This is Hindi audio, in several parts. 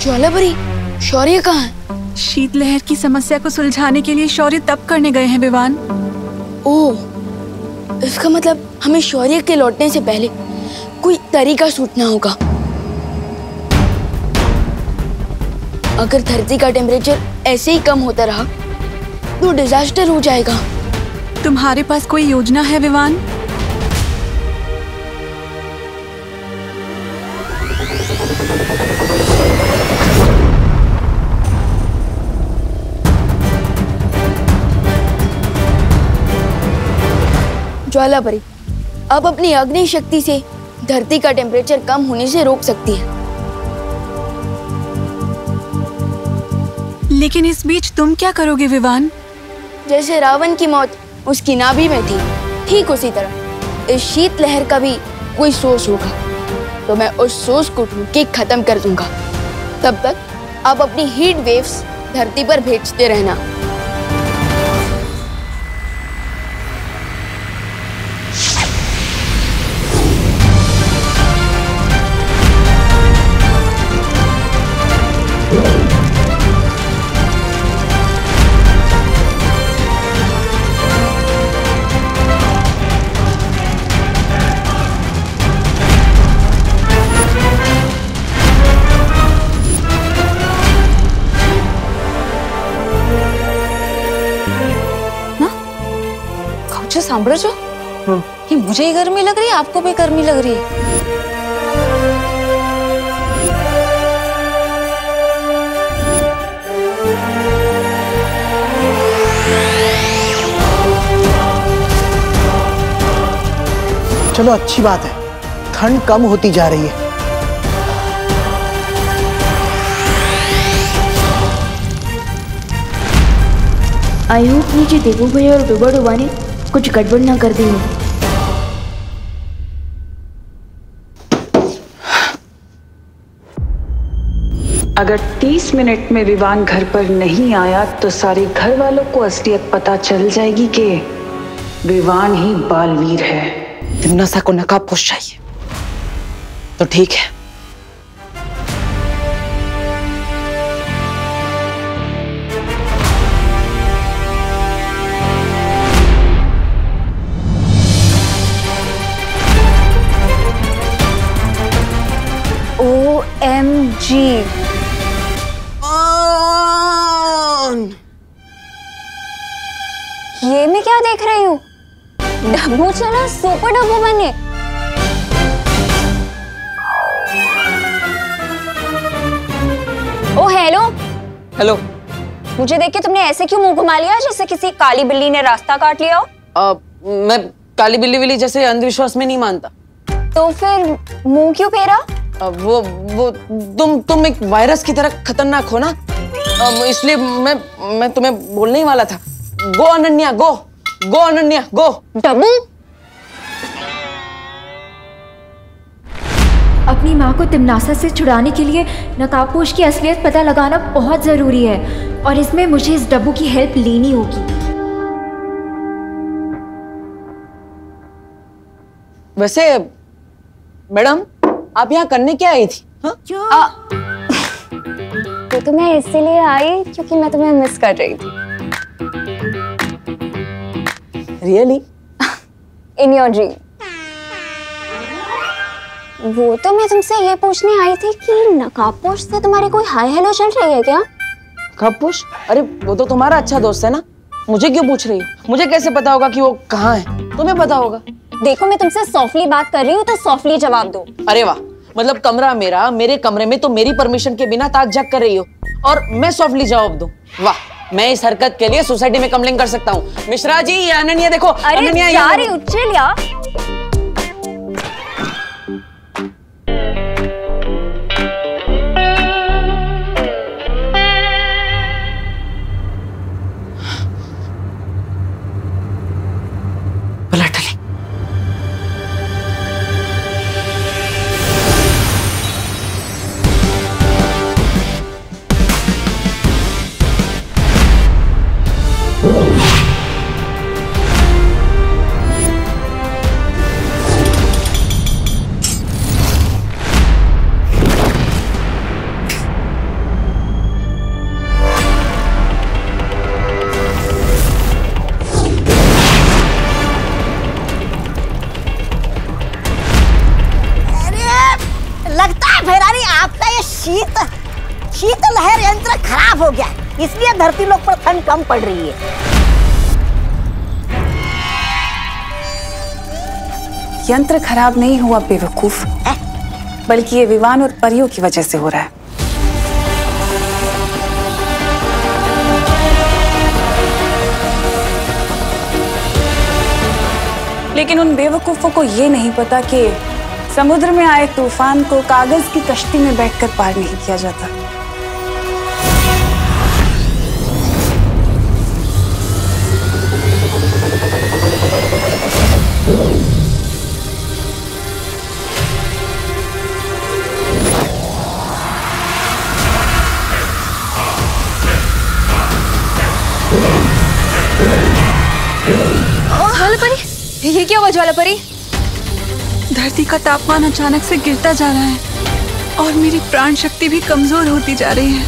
ज्वालापरी, शौर्य कहाँ है? शीतलहर की समस्या को सुलझाने के लिए शौर्य तप करने गए हैं विवान। ओह, इसका मतलब हमें शौर्य के लौटने से पहले कोई तरीका सूझना होगा। अगर धरती का टेम्परेचर ऐसे ही कम होता रहा तो डिजास्टर हो जाएगा। तुम्हारे पास कोई योजना है विवान? ज्वालापरी अब अपनी अग्नि शक्ति से धरती का टेम्परेचर कम होने से रोक सकती है। लेकिन इस बीच तुम क्या करोगे विवान? जैसे रावण की मौत उसकी नाभि में थी, ठीक उसी तरह इस शीतलहर का भी कोई सोर्स होगा, तो मैं उस सोर्स को ढूंढ के खत्म कर दूंगा। तब तक आप अपनी हीट वेव्स धरती पर भेजते रहना। सांभळो છો कि मुझे ही गर्मी लग रही है, आपको भी गर्मी लग रही है? चलो अच्छी बात है, ठंड कम होती जा रही है। आई होप नीचे देवू भैया और डुबा डुबा ने कुछ गड़बड़ ना कर दी हो। अगर 30 मिनट में विवान घर पर नहीं आया तो सारे घर वालों को असलियत पता चल जाएगी कि विवान ही बालवीर है। तिम्नासा को नकाबपोश चाहिए तो ठीक है। OMG, ये मैं क्या देख रही हूँ? डब्बू चला सुपर डब्बू बने। ओ हेलो हेलो। मुझे देख के तुमने ऐसे क्यों मुंह घुमा लिया जैसे किसी काली बिल्ली ने रास्ता काट लिया हो? मैं काली बिल्ली विल्ली जैसे अंधविश्वास में नहीं मानता। तो फिर मुंह क्यों फेरा? वो तुम एक वायरस की तरह खतरनाक हो ना, इसलिए मैं तुम्हें बोलने ही वाला था। गो अनन्या गो, गो अनन्या गो। डब्बू, अपनी माँ को तिम्नासा से छुड़ाने के लिए नकाबपोश की असलियत पता लगाना बहुत जरूरी है और इसमें मुझे इस डब्बू की हेल्प लेनी होगी। वैसे मैडम, आप यहाँ करने क्या आई थी? तो मैं इसीलिए आई क्योंकि मैं तुम्हें मिस कर रही थी। रियली? In your dream. वो तो मैं तुमसे ये पूछने आई थी कि नकाबपोश से तुम्हारी कोई हाय हेलो चल रही है क्या? नकाबपोश? अरे वो तो तुम्हारा अच्छा दोस्त है ना, मुझे क्यों पूछ रही हो? मुझे कैसे पता होगा कि वो कहाँ है? तुम्हें पता होगा। देखो मैं तुमसे सॉफ्टली बात कर रही हूँ तो सॉफ्टली जवाब दो। अरे वाह, मतलब कमरा मेरा, मेरे कमरे में तो मेरी परमिशन के बिना ताक झाक कर रही हो और मैं सॉफ्टली जवाब दूं? वाह, मैं इस हरकत के लिए सोसाइटी में कंप्लेन कर सकता हूँ। मिश्रा जी, ये अनन्या देखो। अरे यार उच्चल या भैरानी, आपका ये शीत लहर यंत्र खराब हो गया, इसलिए धरती लोक पर ठंड कम पड़ रही है। यंत्र खराब नहीं हुआ बेवकूफ, बल्कि ये विवान और परियों की वजह से हो रहा है। लेकिन उन बेवकूफों को ये नहीं पता कि समुद्र में आए तूफान को कागज की कश्ती में बैठकर पार नहीं किया जाता। ये क्या हुआ ज्वालापरी? धरती का तापमान अचानक से गिरता जा रहा है और मेरी प्राण शक्ति भी कमजोर होती जा रही है।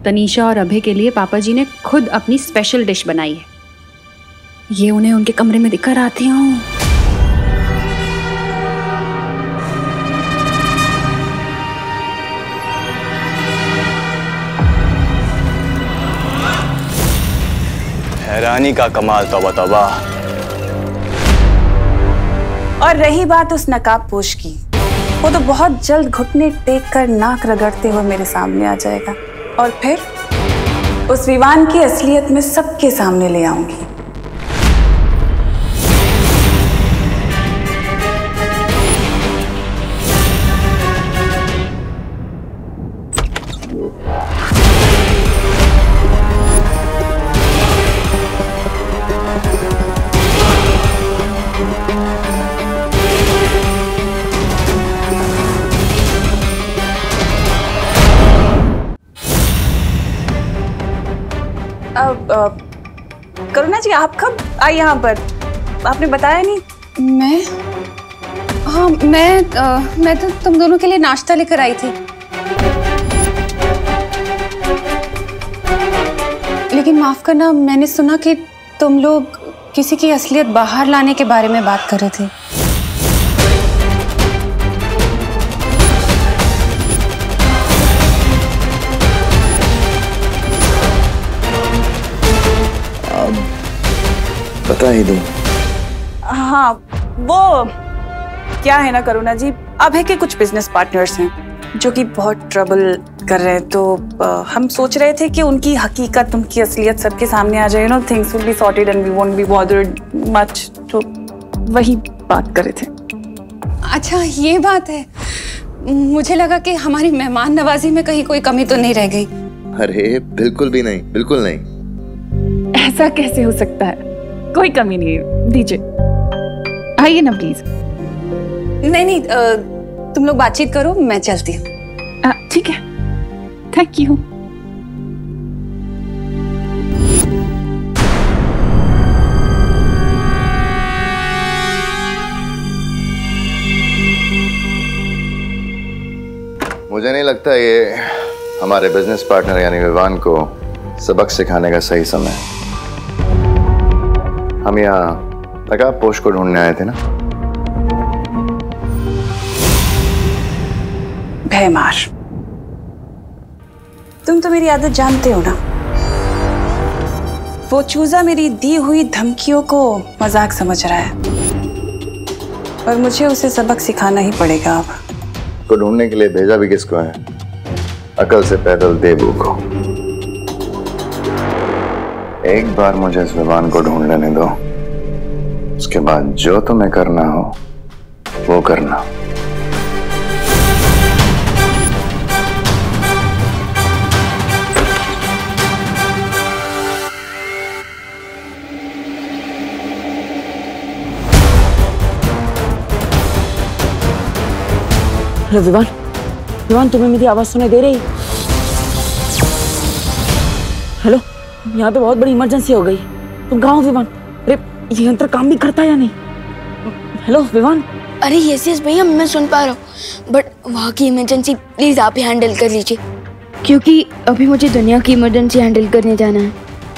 तनीषा और अभय के लिए पापा जी ने खुद अपनी स्पेशल डिश बनाई है। ये उन्हें उनके कमरे में दिखकर आती हूँ। हैरानी का कमाल, तौबा तौबा। और रही बात उस नकाबपोश की, वो तो बहुत जल्द घुटने टेक कर नाक रगड़ते हुए मेरे सामने आ जाएगा और फिर उस विवान की असलियत में सबके सामने ले आऊंगी। करुणा जी, आप कब आई यहाँ पर? आपने बताया नहीं। मैं तो तुम दोनों के लिए नाश्ता लेकर आई थी। लेकिन माफ करना, मैंने सुना कि तुम लोग किसी की असलियत बाहर लाने के बारे में बात कर रहे थे। बता ही दूं। हाँ, वो क्या है ना करुणा जी, अभय के कुछ बिजनेस पार्टनर्स हैं जो कि बहुत ट्रबल कर रहे हैं, तो हम सोच रहे थे कि उनकी हकीकत, उनकी असलियत सबके सामने आ जाए। Things will be sorted and we won't be bothered much. तो वही बात कर रहे थे। अच्छा, ये बात है। मुझे लगा कि हमारी मेहमान नवाजी में कहीं कोई कमी तो नहीं रह गई। अरे बिल्कुल भी नहीं, बिल्कुल नहीं। ऐसा कैसे हो सकता है? कोई कमी नहीं है। दीजिए, आइए ना प्लीज। नहीं, तुम लोग बातचीत करो, मैं चलती हूँ। ठीक है, थैंक यू। मुझे नहीं लगता ये हमारे बिजनेस पार्टनर यानी विवान को सबक सिखाने का सही समय है। हम यहाँ नकाबपोश को ढूंढने आए थे ना। भयमार, तुम तो मेरी आदत जानते हो ना। वो चूजा मेरी दी हुई धमकियों को मजाक समझ रहा है और मुझे उसे सबक सिखाना ही पड़ेगा। अब को ढूंढने के लिए भेजा भी किसको है? अकल से पैदल देबू को। एक बार मुझे इस विवान को ढूंढ लेने दो, उसके बाद जो तुम्हें करना हो वो करना। हेलो विवान, विवान तुम्हें मेरी आवाज सुनाई दे रही? हेलो, यहाँ पे बहुत बड़ी इमरजेंसी हो गई। तुम कहाँ हो विवान? अरे ये यंत्र काम भी करता है या नहीं? हेलो विवान। अरे यस भैया, मैं सुन पा रहा हूँ, बट वहाँ की इमरजेंसी प्लीज आप ही हैंडल कर लीजिए, क्योंकि अभी मुझे दुनिया की इमरजेंसी हैंडल करने जाना है।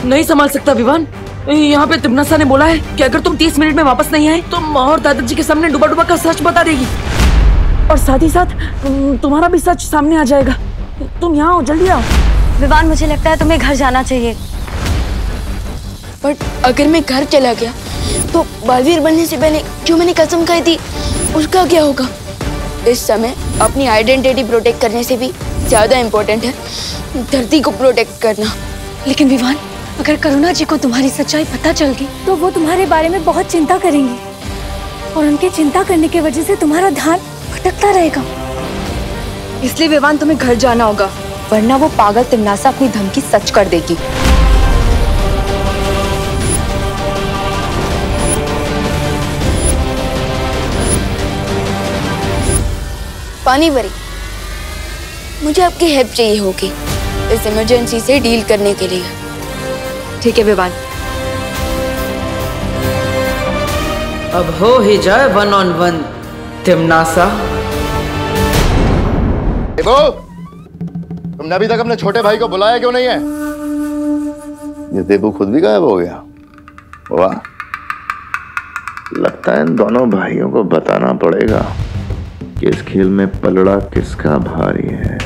नहीं संभाल सकता विवान, यहाँ पे तिमनासा ने बोला है कि अगर तुम 30 मिनट में वापस नहीं आए तो माँ और दादाजी के सामने डूबा डूबा का सच बता देगी, और साथ ही साथ तुम्हारा भी सच सामने आ जाएगा। तुम यहाँ आओ, जल्दी आओ। विवान, मुझे लगता है तुम्हें घर जाना चाहिए। बट अगर मैं घर चला गया तो बालवीर बनने से पहले जो मैंने कसम खाई थी उसका क्या होगा? इस समय अपनी आइडेंटिटी प्रोटेक्ट करने से भी ज्यादा इम्पोर्टेंट है धरती को प्रोटेक्ट करना। लेकिन विवान, अगर करुणा जी को तुम्हारी सच्चाई पता चल गई तो वो तुम्हारे बारे में बहुत चिंता करेंगी, और उनके चिंता करने की वजह से तुम्हारा ध्यान भटकता रहेगा। इसलिए विवान, तुम्हें घर जाना होगा, वरना वो पागल तिमनासा अपनी धमकी सच कर देगी। पानी भरी, मुझे आपकी हेल्प चाहिए होगी इस इमरजेंसी से डील करने के लिए। ठीक है विवान। अब हो ही जाए 1-on-1 तिमनासा। देबू, तुमने अभी तक अपने छोटे भाई को बुलाया क्यों नहीं है? ये देबू खुद भी गायब हो गया। वाह, लगता है इन दोनों भाइयों को बताना पड़ेगा कि इस खेल में पलड़ा किसका भारी है।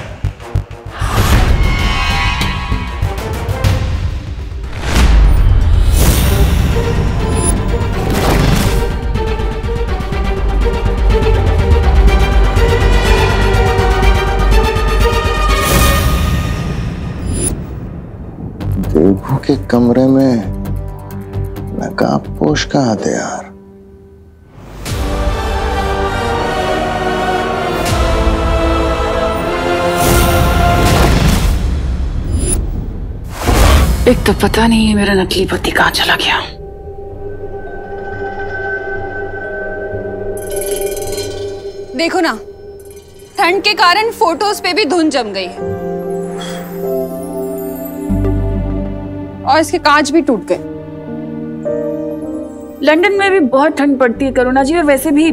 देबू के कमरे में नकाबपोश कहाँ थे यार? एक तो पता नहीं है मेरा नकली पति कहाँ चला गया। देखो ना, ठंड के कारण फोटोज पे भी धुंध जम गई है और इसके कांच भी टूट गए। लंदन में भी बहुत ठंड पड़ती है करुणा जी, और वैसे भी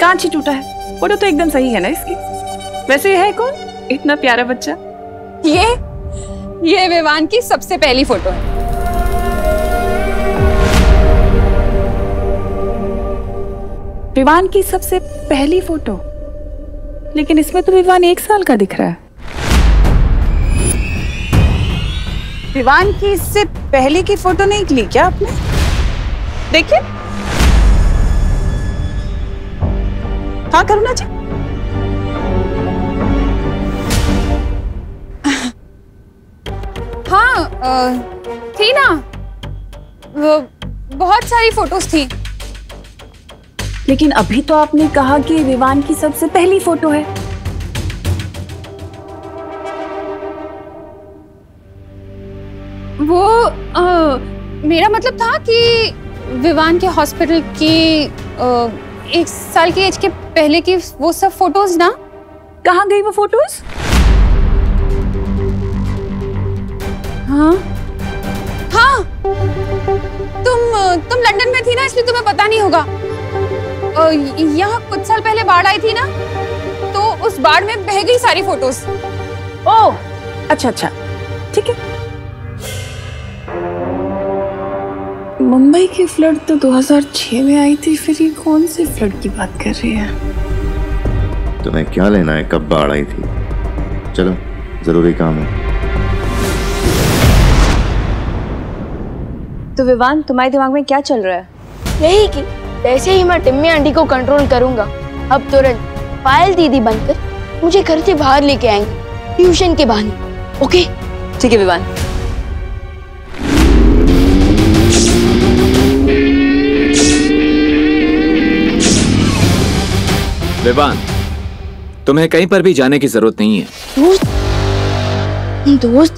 कांच ही टूटा है। फोटो तो एकदम सही है ना इसकी। वैसे ये है कौन इतना प्यारा बच्चा? ये विवान की सबसे पहली फोटो है। विवान की सबसे पहली फोटो? लेकिन इसमें तो विवान 1 साल का दिख रहा है। विवान की इससे पहले की फोटो नहीं ली क्या आपने? देखिए। हाँ करुणा जी, हाँ थी ना, बहुत सारी फोटोज थी। लेकिन अभी तो आपने कहा कि विवान की सबसे पहली फोटो है। वो मेरा मतलब था कि विवान के हॉस्पिटल की 1 साल की एज के पहले की वो सब फोटोज ना। कहाँ गई वो फोटोज? हाँ हाँ, तुम लंदन में थी ना, इसलिए तुम्हें पता नहीं होगा। यहाँ कुछ साल पहले बाढ़ आई थी ना, तो उस बाढ़ में बह गई सारी फोटोज। ओह अच्छा अच्छा, ठीक है। मुंबई की फ्लड तो 2006 में आई थी, फिर ये कौन सी फ्लड की बात कर रही है? तुम्हें क्या लेना है कब बाढ़ आई थी? चलो, जरूरी काम है। तो विवान, तुम्हारे दिमाग में क्या चल रहा है? यही कि जैसे ही मैं टिम्मी आंटी को कंट्रोल करूंगा, अब तुरंत पायल दीदी बनकर मुझे घर से बाहर लेके आएंगे ट्यूशन के बहाने। ओके? ठीक है विवान। विवान, तुम्हें कहीं पर भी जाने की जरूरत नहीं है। दोस्त,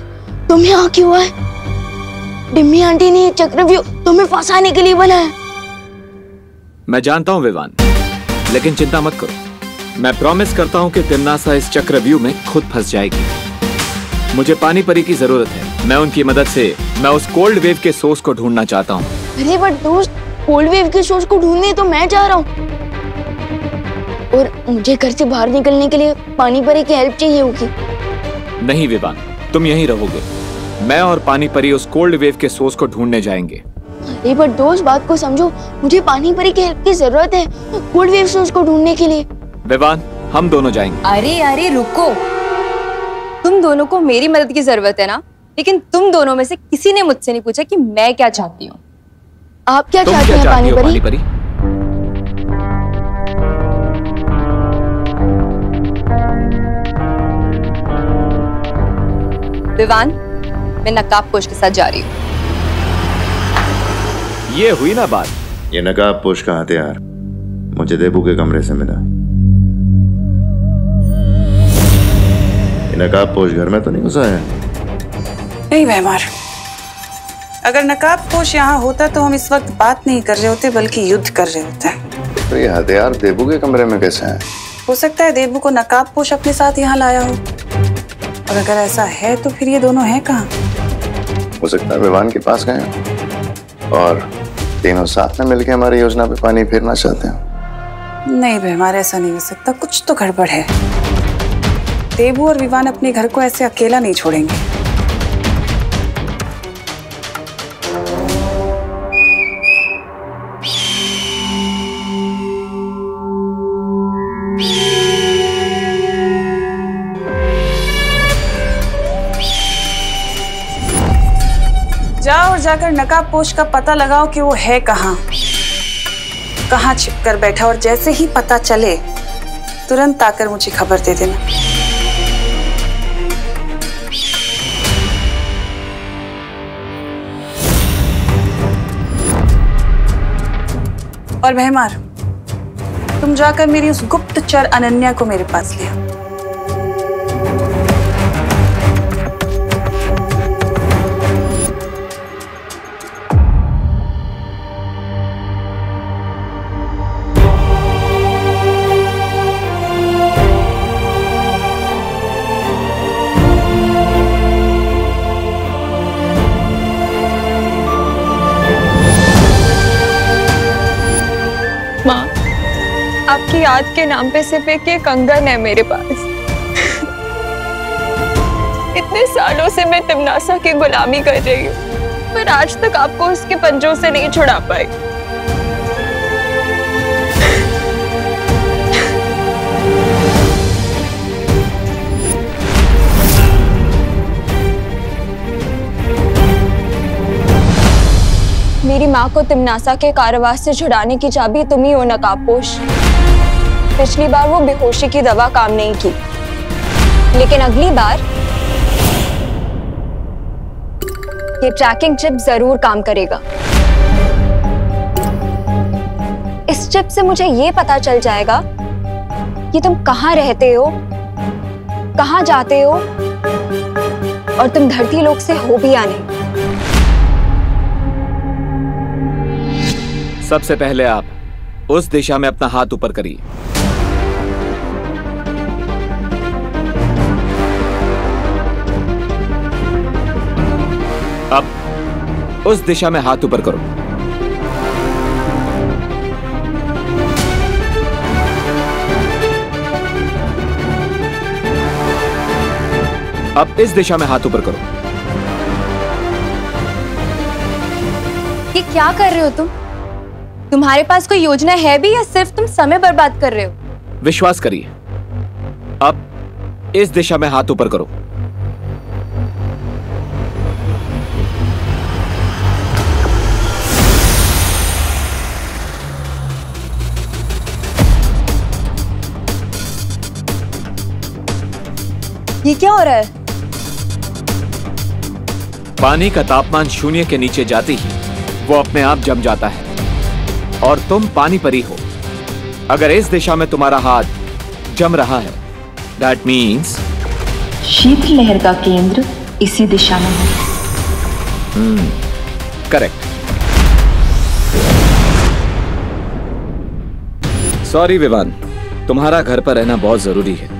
तुम्हें यहाँ क्यों आए? टिम्मी आंटी ने चक्रव्यूह तुम्हें फंसाने के लिए बनाया। मैं जानता हूँ विवान, लेकिन चिंता मत करो। मैं प्रॉमिस करता हूँ कि तिमनासा इस चक्रव्यूह में खुद फंस जाएगी। मुझे पानी परी की जरूरत है। मैं उनकी मदद से मैं उस कोल्ड वेव के सोर्स को ढूंढना चाहता हूँ। अरे बट दोस्त, कोल्ड वेव के सोर्स को ढूंढने तो मैं जा रहा हूँ, और मुझे घर से बाहर निकलने के लिए पानी परी की हेल्प चाहिए होगी। नहीं विवान, तुम यहीं रहोगे। मैं और पानी परी उस कोल्ड वेव के सोर्स को ढूंढने जाएंगे। अरे बट दोस्त, बात को समझो, मुझे पानी परी की हेल्प की जरूरत है कोल्ड वेव सोर्स को ढूंढने के लिए। विवान, हम दोनों जाएंगे। अरे अरे रुको, तुम दोनों को मेरी मदद की जरूरत है ना, लेकिन तुम दोनों में से किसी ने मुझसे नहीं पूछा कि मैं क्या चाहती हूँ। आप क्या चाहती हैं पानी परी? विवान, मैं नकाबपोश के साथ जा रही हूँ। ये हुई ना बात। ये नकाबपोश का हथियार मुझे देबू के कमरे से मिला। ये नकाबपोश घर में तो नहीं घुसा है? नहीं भैमार, अगर नकाबपोश यहाँ होता तो हम इस वक्त बात नहीं कर रहे होते बल्कि युद्ध कर रहे होते। तो ये हथियार देबू के कमरे में कैसे है? हो सकता है देबू को नकाबपोश अपने साथ यहाँ लाया हो, और अगर ऐसा है तो फिर ये दोनों हैं कहाँ? हो सकता है विवान के पास गए और तीनों साथ में मिलकर हमारी योजना पे पानी फेरना चाहते हैं। नहीं भैमार, ऐसा नहीं हो सकता, कुछ तो गड़बड़ है। देबू और विवान अपने घर को ऐसे अकेला नहीं छोड़ेंगे। जाओ और जाकर नकाबपोश का पता लगाओ कि वो है कहाँ छिप कर बैठा, और जैसे ही पता चले तुरंत आकर मुझे खबर दे देना। और भैमार, तुम जाकर मेरी उस गुप्तचर अनन्या को मेरे पास ले आओ। माँ, आपकी याद के नाम पे सिर्फ एक ये कंगन है मेरे पास। इतने सालों से मैं तिमनासा की गुलामी कर रही हूँ, पर आज तक आपको उसके पंजों से नहीं छुड़ा पाई। मेरी माँ को तिमनासा के कारावास से छुड़ाने की चाबी तुम ही हो नकाबपोश। पिछली बार वो बेहोशी की दवा काम नहीं की, लेकिन अगली बार ये ट्रैकिंग चिप जरूर काम करेगा। इस चिप से मुझे ये पता चल जाएगा कि तुम कहाँ रहते हो, कहाँ जाते हो, और तुम धरती लोक से हो भी या नहीं। सबसे पहले आप उस दिशा में अपना हाथ ऊपर करिए। अब उस दिशा में हाथ ऊपर करो। अब इस दिशा में हाथ ऊपर करो। ये क्या कर रहे हो तुम? तुम्हारे पास कोई योजना है भी या सिर्फ तुम समय बर्बाद कर रहे हो? विश्वास करिए, अब इस दिशा में हाथ ऊपर करो। ये क्या हो रहा है? पानी का तापमान शून्य के नीचे जाते ही वो अपने आप जम जाता है, और तुम पानी परी हो। अगर इस दिशा में तुम्हारा हाथ जम रहा है, दैट मीन्स शीतलहर का केंद्र इसी दिशा में है। करेक्ट। सॉरी विवान, तुम्हारा घर पर रहना बहुत जरूरी है।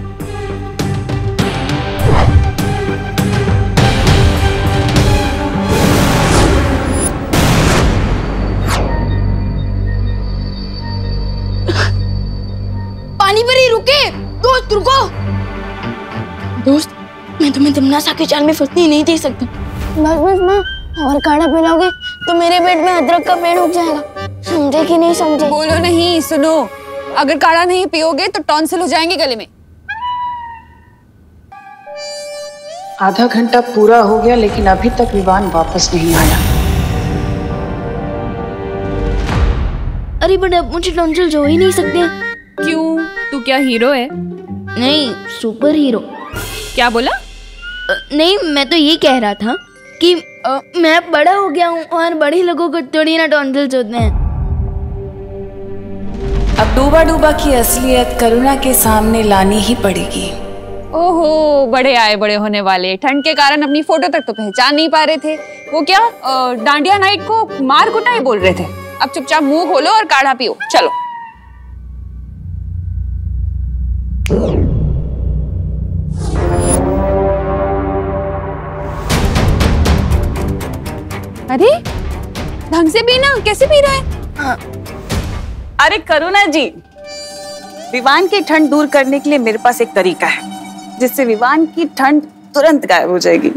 पानी परी रुके, दोस्त रुको। दोस्त, मैं तुम्हें तिमनासा के जाल में फंसने नहीं दे सकता। बस बस माँ, और काढ़ा पिलाओगे तो मेरे पेट में अदरक का पेड़ उग जाएगा। समझे कि नहीं समझे? बोलो नहीं, सुनो। अगर काढ़ा नहीं पियोगे तो टॉन्सिल हो जाएंगे गले में। आधा घंटा पूरा हो गया लेकिन अभी तक विवान वापस नहीं आया। अरे बट अब मुझे टॉन्सिल्स हो ही नहीं सकते। क्यों? तू क्या हीरो है? नहीं, सुपर हीरो। क्या बोला? नहीं, मैं तो ये कह रहा था कि मैं बड़ा हो गया हूँ और बड़े लोगों को थोड़ी ना टॉन्सिल्स होते हैं। अब डूबा डूबा की असलियत करुणा के सामने लानी ही पड़ेगी। ओहो, बड़े आए बड़े होने वाले। ठंड के कारण अपनी फोटो तक तो पहचान नहीं पा रहे थे। वो क्या डांडिया नाइट को मार कुटाई बोल रहे थे। अब चुपचाप मुंह खोलो और काढ़ा पियो। चलो। अरे ढंग से पीना, कैसे पी रहा है? अरे करुणा जी, विवान की ठंड दूर करने के लिए मेरे पास एक तरीका है जिससे विवान की ठंड तुरंत गायब हो जाएगी।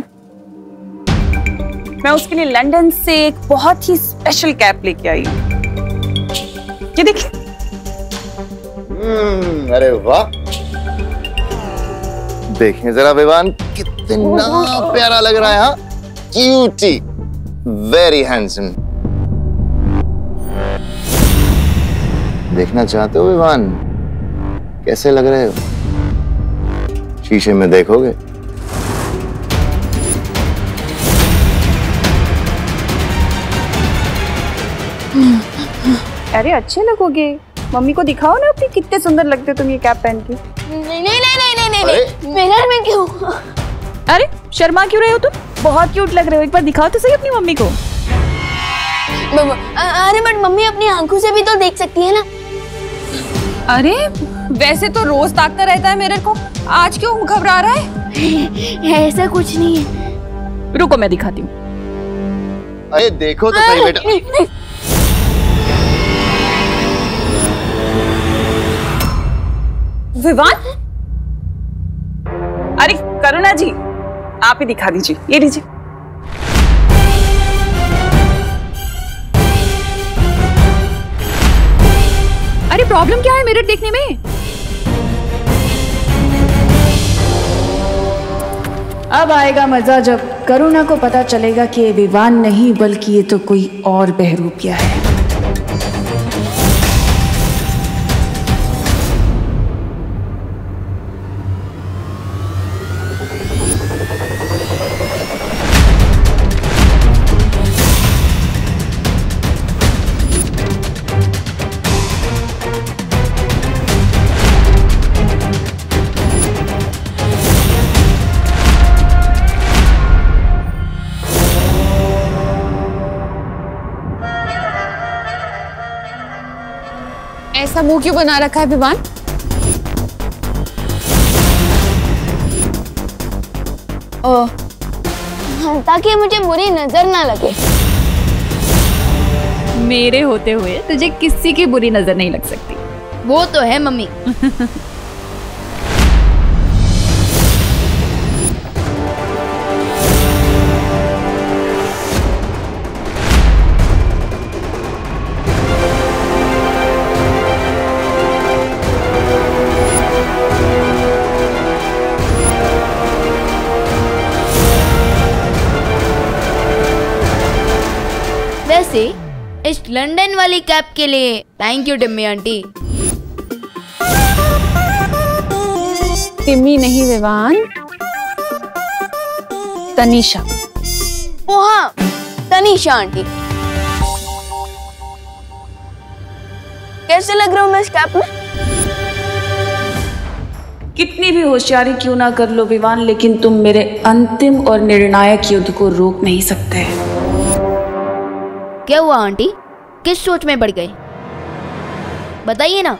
मैं उसके लिए लंदन से एक बहुत ही स्पेशल कैप लेके आई हूँ। ये देखिए। अरे वाह, देखिए जरा विवान कितना प्यारा लग रहा है। हाँ, क्यूटी, वेरी हैंडसम। देखना चाहते हो विवान कैसे लग रहे हो? शीशे में देखोगे? अरे अच्छे लगोगे। मम्मी को दिखाओ ना अपनी, कितने सुंदर लगते तुम ये कैप पहन के। नहीं नहीं नहीं नहीं नहीं, मिरर में क्यों? अरे शर्मा क्यों रहे हो तुम? बहुत क्यूट लग रहे हो। एक बार दिखाओ तो सही अपनी मम्मी को। अरे बट मम्मी अपनी आंखों से भी तो देख सकती है ना। अरे वैसे तो रोज ताकता रहता है मिरर को, आज क्यों घबरा रहा है? ऐसा कुछ नहीं है। रुको मैं दिखाती हूँ। अरे देखो तो सही बेटा। विवान? अरे करुणा जी, आप ही दिखा दीजिए। ये लीजिए। अरे प्रॉब्लम क्या है मिरर देखने में? अब आएगा मजा जब करुणा को पता चलेगा कि ये विवान नहीं बल्कि ये तो कोई और बहरूपिया है। ऐसा मुंह क्यों बना रखा है विवान? ताकि मुझे बुरी नजर ना लगे। मेरे होते हुए तुझे किसी की बुरी नजर नहीं लग सकती। वो तो है मम्मी। वैसे इस लंदन वाली कैप के लिए thank you Timmy aunty. Timmy नहीं विवान, तनीषा। ओ हाँ, तनीषा आंटी। कैसे लग रहा हूँ मैं इस कैप में? कितनी भी होशियारी क्यों ना कर लो विवान, लेकिन तुम मेरे अंतिम और निर्णायक युद्ध को रोक नहीं सकते। क्या हुआ आंटी? किस सोच में पड़ गए? बताइए ना,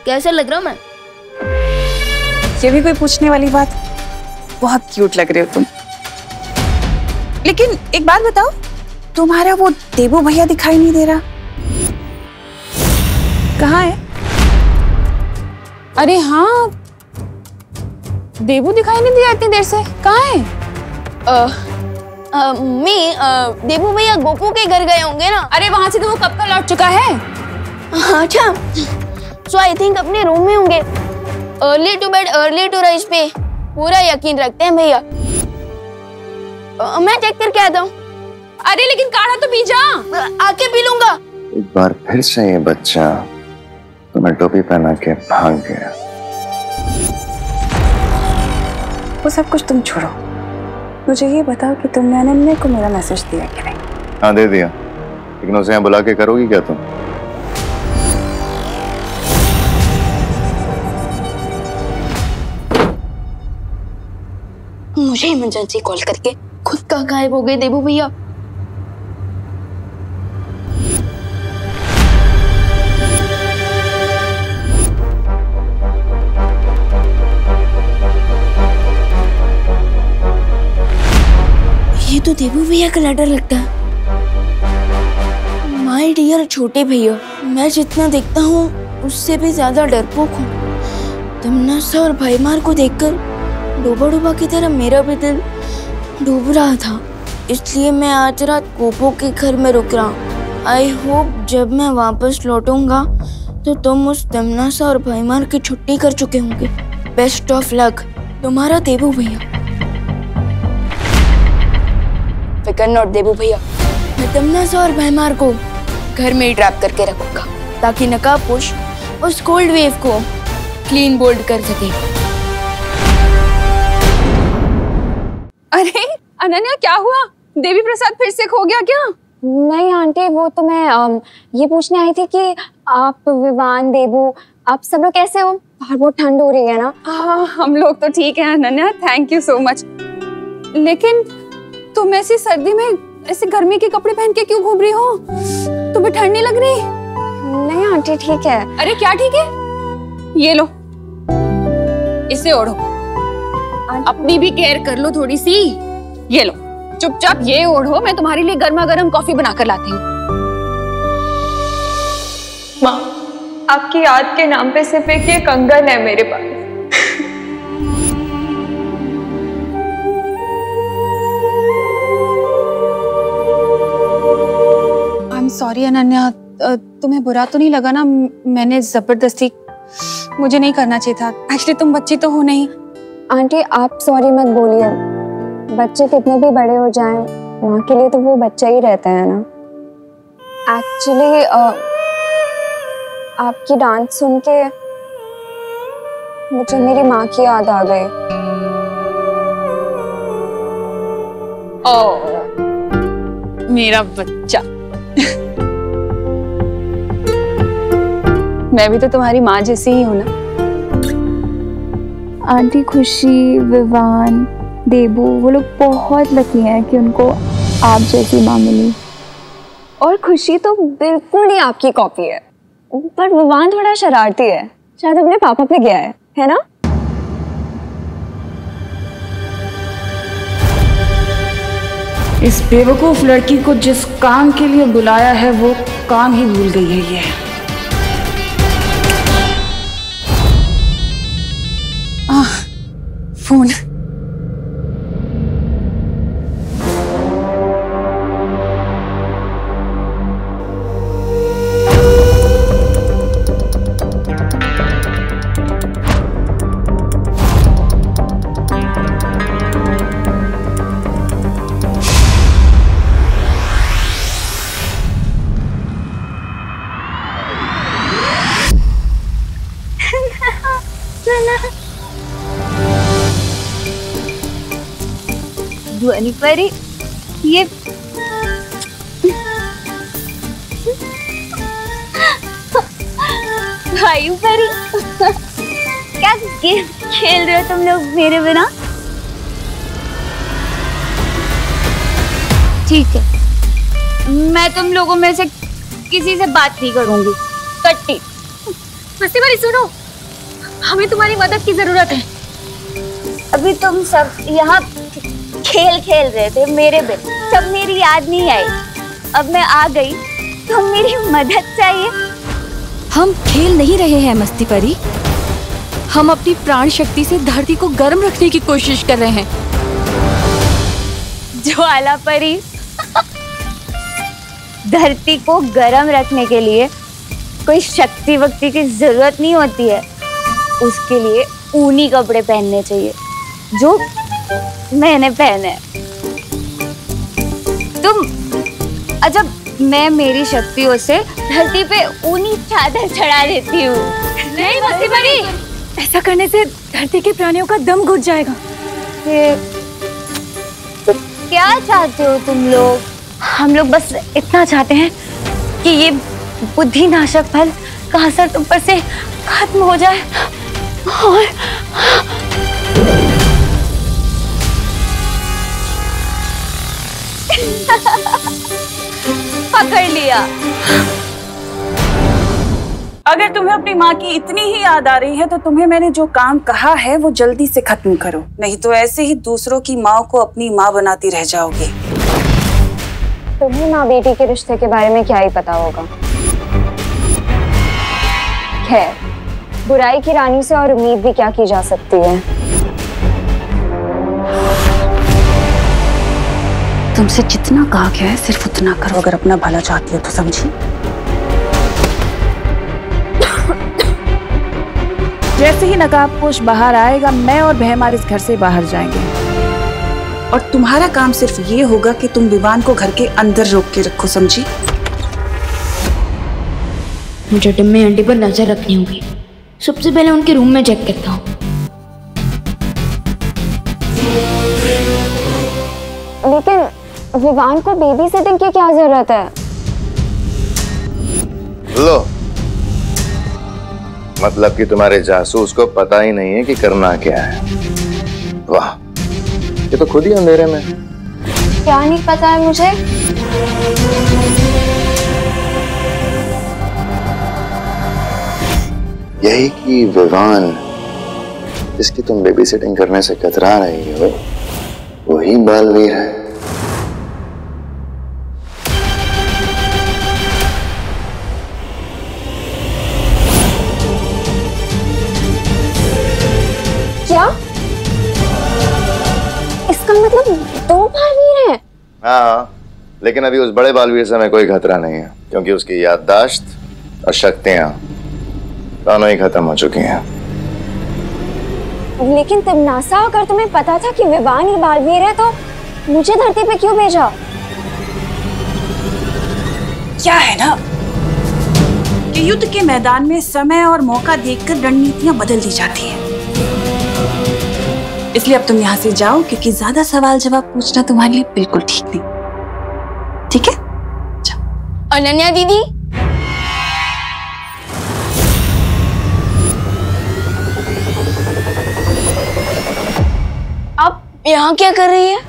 कैसे लग रहा हूँ मैं? ये भी कोई पूछने वाली बात? बहुत क्यूट लग रहे हो तुम। लेकिन एक बात बताओ, तुम्हारा वो देबू भैया दिखाई नहीं दे रहा, कहाँ है? अरे हाँ, देबू दिखाई नहीं दिया इतनी देर से। कहाँ है? मैं देबू भैया गोपू के घर गए होंगे ना। अरे वहां से तो वो कब का लौट चुका है। अच्छा, सो आई थिंक अपने रूम में होंगे। Early to bed early to rise पे पूरा यकीन रखते हैं भैया। मैं चेक करके आता हूँ। अरे लेकिन काढ़ा तो पी जा। आके पी लूंगा। एक बार फिर से ये बच्चा तुम्हें टोपी पहना के भाग गया। वो सब कुछ तुम छोड़ो, मुझे ये बताओ कि तुमने अनन्या को मेरा मैसेज दिया कि नहीं? हाँ दे दिया, लेकिन उसे यहाँ बुला के करोगी क्या तुम? मुझे इमरजेंसी कॉल करके खुद का गायब हो गए देबू भैया। ये तो देबू भैया का लेटर लगता है। माय डियर छोटे भैया, मैं जितना देखता हूँ उससे भी ज्यादा डरपोक हूँ। तमन्ना और भाईमार को देखकर डूबा डूबा की तरह मेरा भी दिल डूब रहा था, इसलिए मैं आज रात गोपू के घर में रुक रहा हूँ। आई होप जब मैं वापस लौटूंगा तो तुम उस तमन्ना और भाईमार की छुट्टी कर चुके होंगे। बेस्ट ऑफ लक, तुम्हारा देबू भैया। फिकर नॉट देबू भैया, मैं तमन्ना और भाईमार को घर में ही ट्रैप करके रखूंगा ताकि नकाबपोश उस कोल्ड वेव को क्लीन बोल्ड कर सके। अरे अनन्या, क्या हुआ? देवी प्रसाद फिर से खो गया क्या? नहीं आंटी, वो तो मैं ये पूछने आई थी कि आप, विवान, देबू, आप सब लोग कैसे हो? बाहर बहुत ठंड हो रही है ना। हाँ, हम लोग तो ठीक है Ananya, thank you so much. लेकिन तुम ऐसी सर्दी में ऐसे गर्मी के कपड़े पहन के क्यों घूम रही हो? तुम्हें ठंड नहीं लग रही? नहीं आंटी, ठीक है। अरे क्या ठीक है? ये लो, इसे ओढ़ो, अपनी भी केयर कर लो थोड़ी सी। ये लो, चुपचाप ये ओढ़ो, मैं तुम्हारे लिए गर्मा गर्म कॉफी बनाकर लाती हूँ। माँ, आपकी याद के नाम पे सिर्फ एक ये कंगन है मेरे पास। आई एम सॉरी अनन्या, तुम्हें बुरा तो नहीं लगा ना? मैंने जबरदस्ती, मुझे नहीं करना चाहिए था। एक्चुअली तुम बच्ची तो हो नहीं। आंटी आप सॉरी मत बोलिए, बच्चे कितने भी बड़े हो जाएं, माँ के लिए तो वो बच्चा ही रहता है ना। एक्चुअली आपकी डांस सुन के मुझे मेरी माँ की याद आ गई। ओह मेरा बच्चा। मैं भी तो तुम्हारी माँ जैसी ही हूँ ना। आंटी खुशी, विवान, देबू, वो लोग बहुत लकी हैं कि उनको आप जैसी माँ मिली। और खुशी तो बिल्कुल ही आपकी कॉपी है, पर विवान थोड़ा शरारती है, शायद अपने पापा पे गया है ना? इस बेवकूफ लड़की को जिस काम के लिए बुलाया है वो काम ही भूल गई है ये। फोन। ध्वनि परी, ये भाई परी, क्या गेम खेल रहे हो तुम लोग मेरे बिना? ठीक है, मैं तुम लोगों में से किसी से बात नहीं करूंगी। कट्टी। मस्ती वाली सुनो, हमें तुम्हारी मदद की जरूरत है। अभी तुम सब यहाँ खेल खेल रहे थे मेरे बिन, तब मेरी याद नहीं आई। अब मैं आ गई तो मेरी मदद चाहिए। हम खेल नहीं रहे हैं मस्ती परी, हम अपनी प्राण शक्ति से धरती को गर्म रखने की कोशिश कर रहे हैं। ज्वाला परी। धरती को गर्म रखने के लिए कोई शक्ति वक्ति की जरूरत नहीं होती है, उसके लिए ऊनी कपड़े पहनने चाहिए जो मैंने पहने। तुम अजब, मैं मेरी शक्तियों से धरती पे ऊनी चादर चढ़ा देती हूँ। नहीं मस्ती परी, ऐसा करने से धरती के प्राणियों का दम घुट जाएगा। तो क्या चाहते हो तुम लोग? हम लोग बस इतना चाहते हैं कि ये बुद्धिनाशक फल का असर तुम पर से खत्म हो जाए और पकड़ लिया। अगर तुम्हें अपनी माँ की इतनी ही याद आ रही है तो तुम्हें मैंने जो काम कहा है वो जल्दी से खत्म करो, नहीं तो ऐसे ही दूसरों की माँ को अपनी माँ बनाती रह जाओगे। तुम्हें माँ बेटी के रिश्ते के बारे में क्या ही पता होगा। खैर, बुराई की रानी से और उम्मीद भी क्या की जा सकती है। तुमसे जितना कहा गया है सिर्फ उतना करो, अगर अपना भला चाहती हो तो, समझी? जैसे ही नकाबपोश बाहर आएगा, मैं और बहमार इस घर से बाहर जाएंगे और तुम्हारा काम सिर्फ ये होगा कि तुम विवान को घर के अंदर रोक के रखो, समझी? मुझे टिम्मी आंटी पर नजर रखनी होगी। सबसे पहले उनके रूम में चेक करता हूँ। लेकिन विवान को बेबी सिटिंग की क्या जरूरत है? लो, मतलब कि तुम्हारे जासूस को पता ही नहीं है कि करना क्या है। वाह, ये तो खुद ही अंधेरे में। क्या नहीं पता है मुझे? यही कि विवान जिसकी तुम बेबी सिटिंग करने से कतरा रही हो वही बालवीर है। क्या? इसका मतलब 2 बालवीर हैं? हाँ, लेकिन अभी उस बड़े बालवीर से हमें कोई खतरा नहीं है, क्योंकि उसकी याददाश्त और शक्तियां दोनों ही खत्म हो चुकी हैं। लेकिन तिमनासा, अगर तुम्हें पता था कि विवान ही बालवीर है तो मुझे धरती पे क्यों भेजा? क्या है ना कि युद्ध के मैदान में समय और मौका देखकर रणनीतियां बदल दी जाती हैं। इसलिए अब तुम यहाँ से जाओ, क्योंकि ज्यादा सवाल जवाब पूछना तुम्हारे लिए बिल्कुल ठीक नहीं। ठीक है? जाओ। अनन्या दीदी, आप यहाँ क्या कर रही है?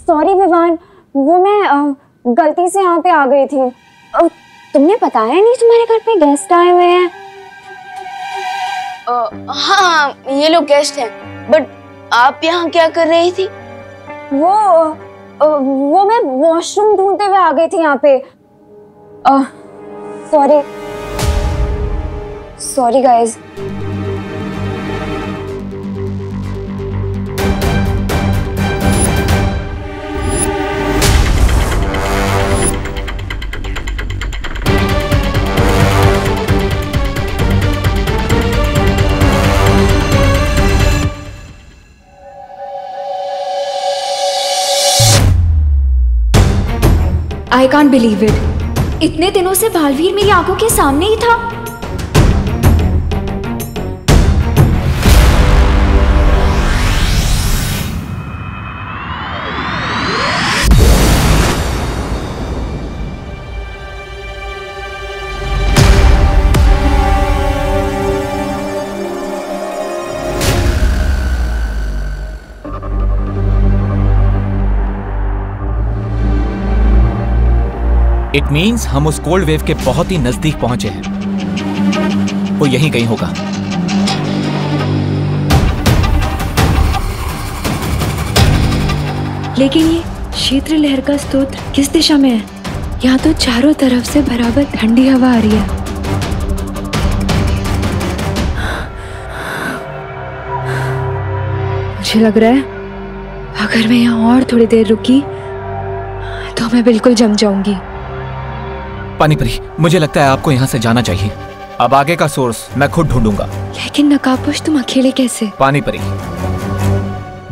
सॉरी विवान, वो मैं गलती से यहाँ पे आ गई थी। तुमने बताया नहीं तुम्हारे घर पे गेस्ट आए हुए हैं? हाँ, ये लोग गेस्ट हैं, बट आप यहाँ क्या कर रही थी? वो मैं वॉशरूम ढूंढते हुए आ गई थी यहाँ पे। Sorry guys. I can't believe it. इतने दिनों से बालवीर मेरी आंखों के सामने ही था। इट मीन्स हम उस कोल्ड वेव के बहुत ही नजदीक पहुंचे हैं। वो यहीं कहीं होगा। लेकिन ये क्षेत्र लहर का स्रोत किस दिशा में है? यहाँ तो चारों तरफ से बराबर ठंडी हवा आ रही है। मुझे लग रहा है अगर मैं यहाँ और थोड़ी देर रुकी तो मैं बिल्कुल जम जाऊंगी। पानीपरी, मुझे लगता है आपको यहाँ से जाना चाहिए। अब आगे का सोर्स मैं खुद ढूंढूंगा। लेकिन नकाबपोश तुम अकेले कैसे? पानीपरी,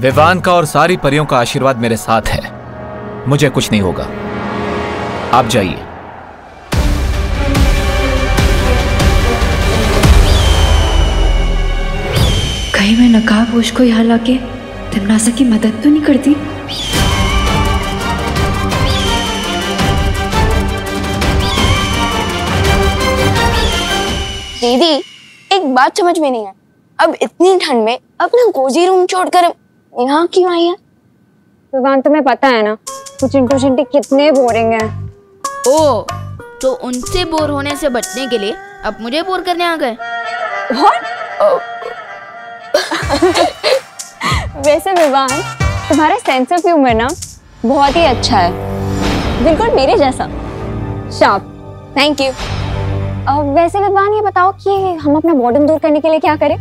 विवान का और सारी परियों का आशीर्वाद मेरे साथ है, मुझे कुछ नहीं होगा। आप जाइए। कहीं मैं नकाबपोश को यहाँ लाके तिमनासा की मदद तो नहीं करती? दीदी, एक बात समझ में नहीं है, अब इतनी ठंड में अपना कोजी रूम छोड़कर यहाँ क्यों आई है? विवान, तुम्हें पता है ना कुछ चिंटू चिंटी कितने बोरिंग हैं। ओ, तो उनसे बोर होने से बचने के लिए अब मुझे बोर करने आ गए। वैसे विवान, तुम्हारा सेंस ऑफ ह्यूमर ना बहुत ही अच्छा है, बिल्कुल मेरे जैसा शार्प। Thank you. वैसे विवान, ये बताओ कि हम अपना बोर्डम दूर करने के लिए क्या करें?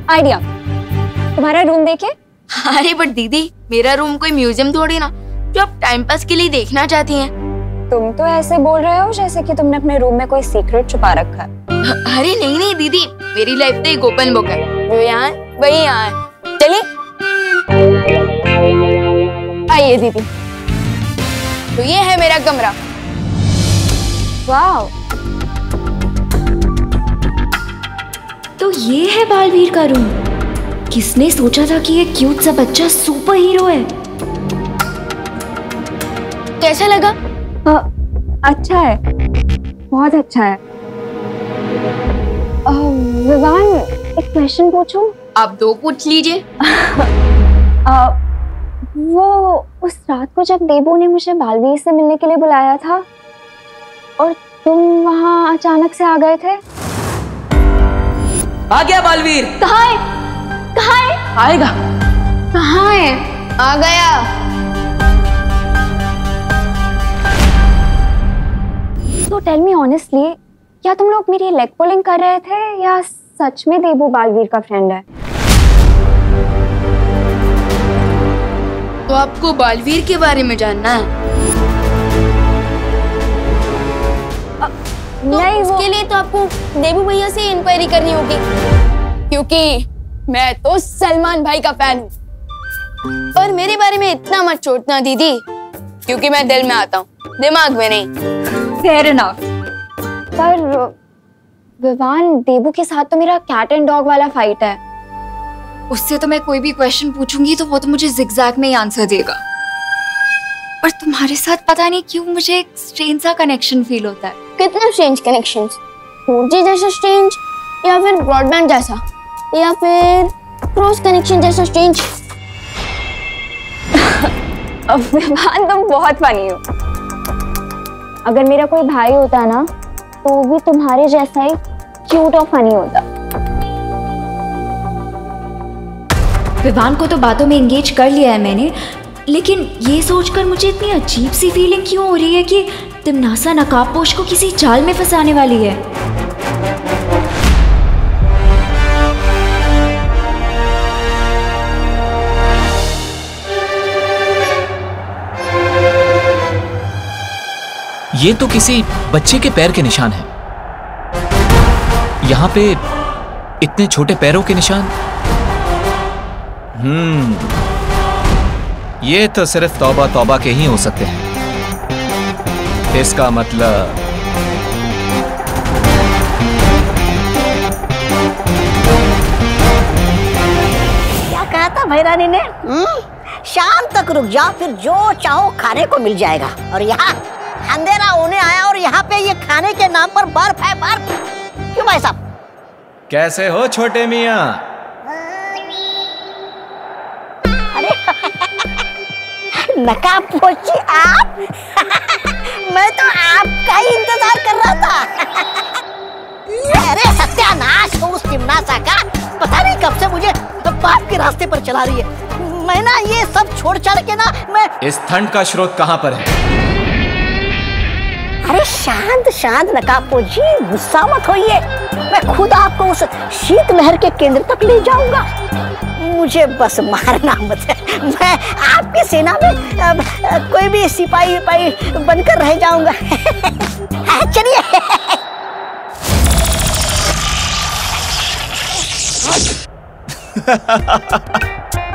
आइडिया, तुम्हारा रूम देखे? अरे बट दीदी, मेरा रूम कोई म्यूजियम थोड़ी ना जो आप टाइम पास के लिए देखना चाहती हैं। तुम तो ऐसे बोल रहे हो जैसे कि तुमने अपने रूम में कोई सीक्रेट छुपा रखा है। अरे नहीं नहीं दीदी, मेरी लाइफ तो एक ओपन बुक है, जो यहाँ वही यहाँ है। चलिए आइए दीदी, तो ये है मेरा कमरा। वाह, तो ये है बालवीर का रूम। किसने सोचा था कि ये क्यूट सा बच्चा सुपर हीरो है? कैसा लगा? अच्छा है, बहुत अच्छा है। विवान, एक क्वेश्चन पूछूं? आप दो पूछ लीजिए। वो उस रात को जब देबू ने मुझे बालवीर से मिलने के लिए बुलाया था और तुम वहाँ अचानक से आ गए थे। आ गया बालवीर। कहाँ है? कहाँ है? आएगा। कहाँ है? आ गया। तो टेल मी ऑनेस्टली, क्या तुम लोग मेरी लेग पुलिंग कर रहे थे या सच में देबू बालवीर का फ्रेंड है? तो आपको बालवीर के बारे में जानना है? तो नहीं, उसके लिए तो आपको देबू भैया से इंक्वायरी करनी होगी, क्योंकि मैं तो सलमान भाई का फैन हूँ। और मेरे बारे में इतना मत सोचना दीदी, क्योंकि मैं दिल में आता हूँ, दिमाग में नहीं। Fair enough. पर विवान, देबू के साथ तो मेरा कैट एंड डॉग वाला फाइट है। उससे तो मैं कोई भी क्वेश्चन पूछूंगी तो वो तो मुझे जिगजैग में ही आंसर देगा। और तुम्हारे साथ पता नहीं क्यों मुझे एक स्ट्रेंज सा कनेक्शन फील होता है। कितना स्ट्रेंज कनेक्शन? 4G जैसा स्ट्रेंज, या फिर ब्रॉडबैंड जैसा, या फिर क्रॉस कनेक्शन जैसा स्ट्रेंज? विवान, तुम बहुत फनी हो। अगर मेरा कोई भाई होता ना तो भी तुम्हारे जैसा ही क्यूट और फनी होता। विवान को तो बातों में एंगेज कर लिया है मैंने, लेकिन ये सोचकर मुझे इतनी अजीब सी फीलिंग क्यों हो रही है कि तिमनासा नकाबपोश को किसी जाल में फंसाने वाली है। ये तो किसी बच्चे के पैर के निशान हैं। यहाँ पे इतने छोटे पैरों के निशान। ये तो सिर्फ तौबा तौबा के ही हो सकते हैं। इसका मतलब क्या कहा था भैरानी ने? शाम तक रुक जाओ, फिर जो चाहो खाने को मिल जाएगा। और यहाँ अंधेरा होने आया और यहाँ पे ये खाने के नाम पर बर्फ है, बर्फ। क्यों भाई साहब? कैसे हो छोटे मियाँ? अरे नकाबपोशी आप? मैं तो आपका ही इंतजार कर रहा था। अरे सत्यानाश हो उस तिमनासा का, पता नहीं कब से मुझे पाप के रास्ते पर चला रही है। मैं ना ये सब छोड़ छाड़ के ना मैं। इस ठंड का स्रोत कहाँ पर है? अरे शांत शांत नकाबपोश जी, गुस्सा मत होइए। मैं खुद आपको उस शीतलहर के केंद्र तक ले जाऊंगा। मुझे बस मारना मत है। मैं आपकी सेना में कोई भी सिपाही बनकर रह जाऊंगा। चलिए।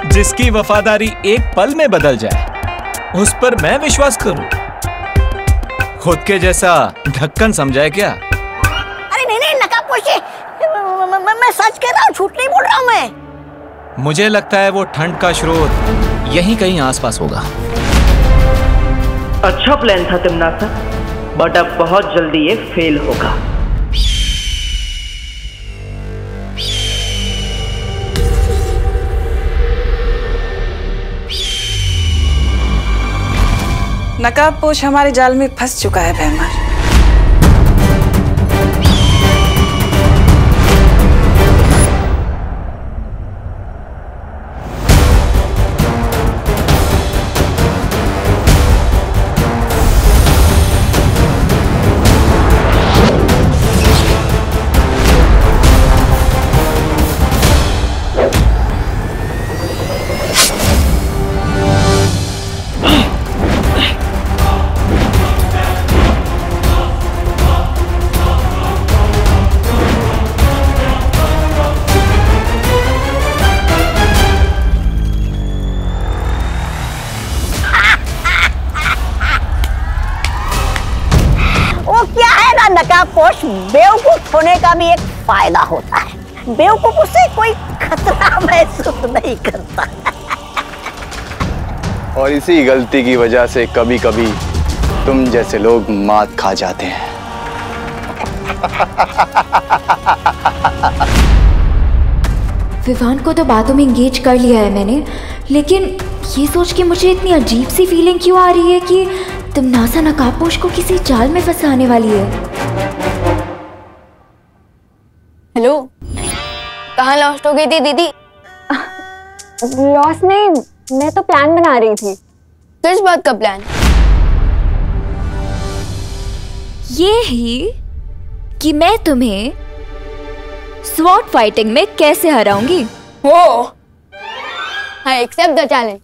जिसकी वफादारी एक पल में बदल जाए उस पर मैं विश्वास करूं? खुद के जैसा ढक्कन समझा है क्या? अरे नहीं नकाबपोश जी, मैं सच कह रहा हूँ, झूठ नहीं बोल रहा हूँ मैं। मुझे लगता है वो ठंड का स्रोत यहीं कहीं आसपास होगा। अच्छा प्लान था तिम्नासा, बट अब बहुत जल्दी ये फेल होगा। नकाबपोश हमारे जाल में फंस चुका है भैमार। नकाबपोश, बेवकूफ होने का भी एक फायदा होता है। बेवकूफ से कोई खतरा महसूस नहीं करता। और इसी गलती की वजह से कभी कभी तुम जैसे लोग मात खा जाते हैं। विवान को तो बातों में एंगेज कर लिया है मैंने, लेकिन ये सोच के मुझे इतनी अजीब सी फीलिंग क्यों आ रही है कि तिम्नासा नकाबपोश को किसी जाल में फंसाने वाली है। हेलो, कहाँ लॉस्ट हो गई थी दीदी? लॉस नहीं, मैं तो प्लान बना रही थी। किस बात का प्लान? ये ही कि मैं तुम्हें स्वॉर्ड फाइटिंग में कैसे हराऊंगी। वो I accept the challenge.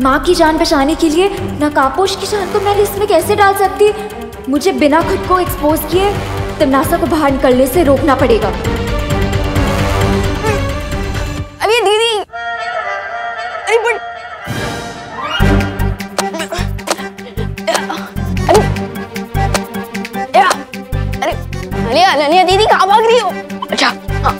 माँ की जान बचाने के लिए नकाबपोश की जान को मैं लिस्ट में कैसे डाल सकती? मुझे बिना खुद को एक्सपोज किए तिम्नासा को बाहर निकलने से रोकना पड़ेगा। अरे दीदी, अरे अरे अनन्या दीदी कहाँ भाग रही हो? अच्छा हाँ।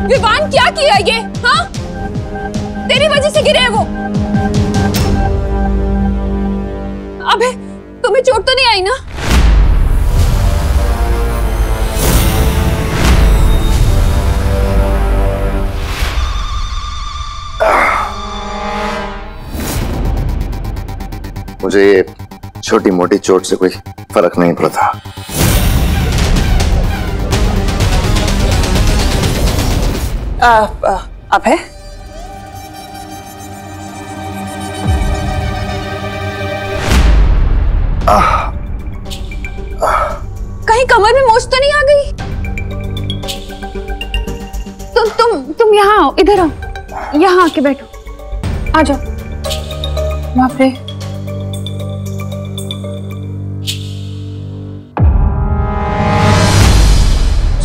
विवान क्या किया ये? हाँ, तेरी वजह से गिरे वो। अबे तुम्हें चोट तो नहीं आई ना? मुझे ये छोटी मोटी चोट से कोई फर्क नहीं पड़ता। अब है कहीं कमर में मोच तो नहीं आ गई? तुम यहाँ आओ, इधर आओ, यहाँ आके बैठो। आ जाओ। बाप रे,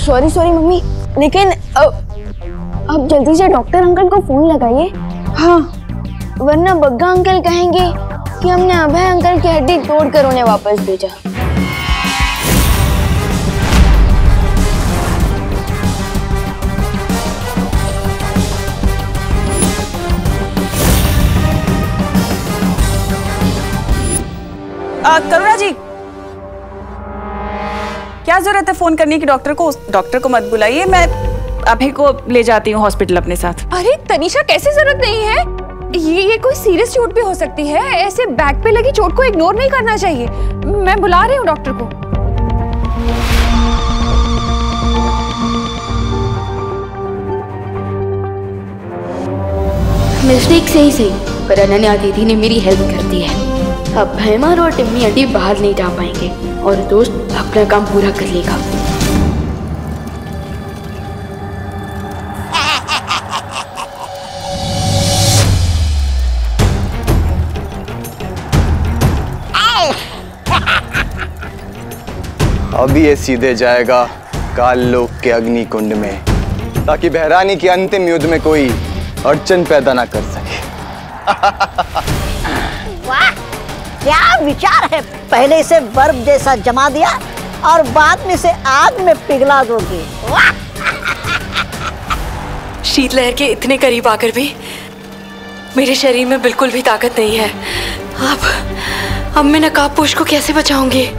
सॉरी मम्मी, लेकिन अब जल्दी से डॉक्टर अंकल को फोन लगाइए। हाँ, वरना बग्गा अंकल कहेंगे कि हमने अभय अंकल की हड्डी तोड़कर उन्हें वापस भेजा। करुणा जी, क्या जरूरत है फोन करने की डॉक्टर को? डॉक्टर को मत बुलाइए, मैं अभय को ले जाती हूँ हॉस्पिटल अपने साथ। अरे तनीषा, कैसे जरूरत नहीं है? ये कोई सीरियस चोट भी हो सकती है। ऐसे बैक पे लगी चोट को इग्नोर नहीं करना चाहिए। मैं बुला रही हूँ डॉक्टर को। मिस्टेक से ही सही, पर अनन्या दीदी ने मेरी हेल्प कर दी है। अब भैमार और टिम्मी आंटी बाहर नहीं जा पाएंगे और दोस्त अपना काम पूरा कर लेगा। अब ये सीधे जाएगा काल लोक के अग्नि कुंड में, ताकि बहरानी के अंतिम युद्ध में कोई अड़चन पैदा ना कर सके। वाह, क्या विचार है! पहले इसे बर्फ जैसा जमा दिया और बाद में इसे आग में पिघला दोगे। शीतलहर के इतने करीब आकर भी मेरे शरीर में बिल्कुल भी ताकत नहीं है। अब मैं नकाबपोश को कैसे बचाऊंगी?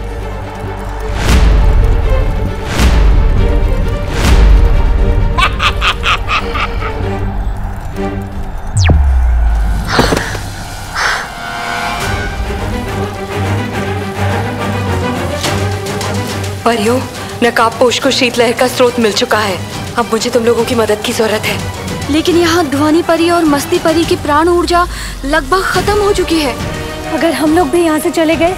परियों, नकाबपोश को शीतलहर का स्रोत मिल चुका है। अब मुझे तुम लोगों की मदद की जरूरत है। लेकिन यहाँ ध्वनि परी और मस्ती परी की प्राण ऊर्जा लगभग खत्म हो चुकी है। अगर हम लोग भी यहाँ से चले गए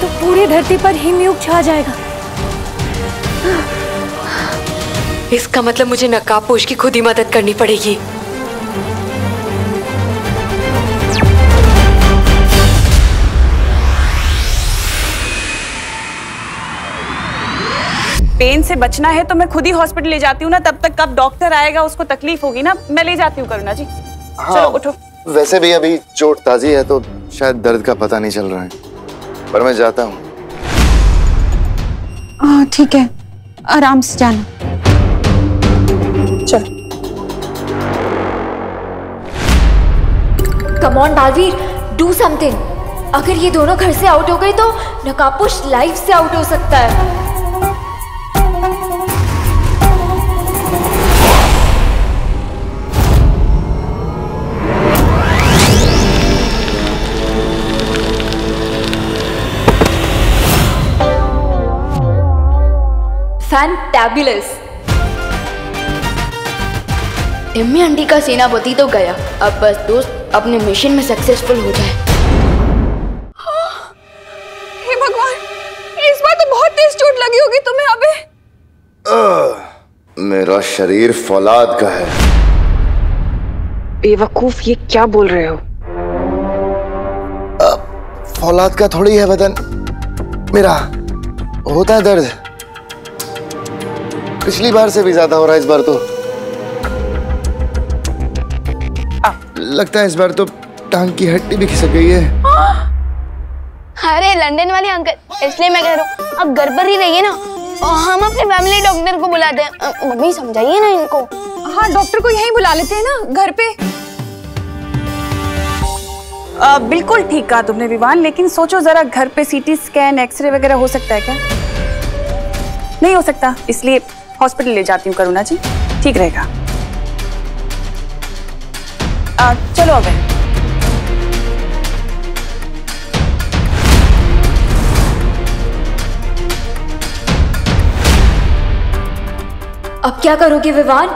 तो पूरी धरती पर हिमयुग छा जाएगा। इसका मतलब मुझे नकाबपोश की खुद ही मदद करनी पड़ेगी। पेन से बचना है तो मैं खुद ही हॉस्पिटल ले जाती हूँ ना, तब तक कब डॉक्टर आएगा उसको तकलीफ होगी ना। मैं ले जाती हूँ करुणा जी। हाँ, चलो उठो। वैसे भी अभी चोट ताजी है तो शायद दर्द का पता नहीं चल रहा है, पर मैं जाता हूँ। ठीक है, आराम से जाना। चलो। Come on Baalveer, do something. अगर ये दोनों घर से आउट हो गए तो नकाबपोश लाइफ से आउट हो सकता है। फैंटाबुलस। टिम्मी आंटी का सेनापति तो गया, अब बस दोस्त अपने मिशन में सक्सेसफुल हो जाए। हे भगवान, इस बार तो बहुत तेज चोट लगी होगी तुम्हें अबे। मेरा शरीर फौलाद का है। बेवकूफ, ये क्या बोल रहे हो? फौलाद का थोड़ी है बदन मेरा, होता है दर्द। पिछली बार से भी ज्यादा हो रहा है इस बार तो। लगता है इस बार तो टांग की हड्डी भी खिसक गई है। अरे लंदन वाले अंकल, इसलिए मैं कह रहा हूँ अब घर पर ही रहिए ना, और हम अपने फैमिली डॉक्टर को बुलाते हैं। मम्मी समझाइए ना इनको। हाँ, डॉक्टर को यहीं बुला लेते हैं ना घर पे। बिल्कुल ठीक कहा तुमने विवान, लेकिन सोचो जरा, घर पे सीटी स्कैन, एक्सरे वगैरह हो सकता है क्या? नहीं हो सकता, इसलिए हॉस्पिटल ले जाती हूँ करुणा जी, ठीक रहेगा। चलो अब क्या करोगे विवान?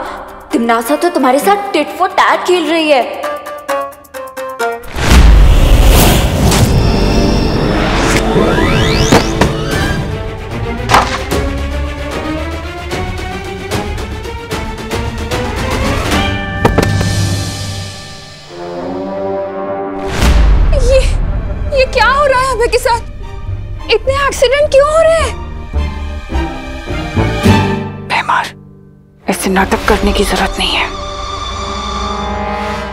तिमनासा तो तुम्हारे साथ टिट फॉर टैट खेल रही है। ये क्या हो रहा है अभय के साथ? इतने एक्सीडेंट क्यों हो रहे हैं? ऐसे नाटक करने की जरूरत नहीं है।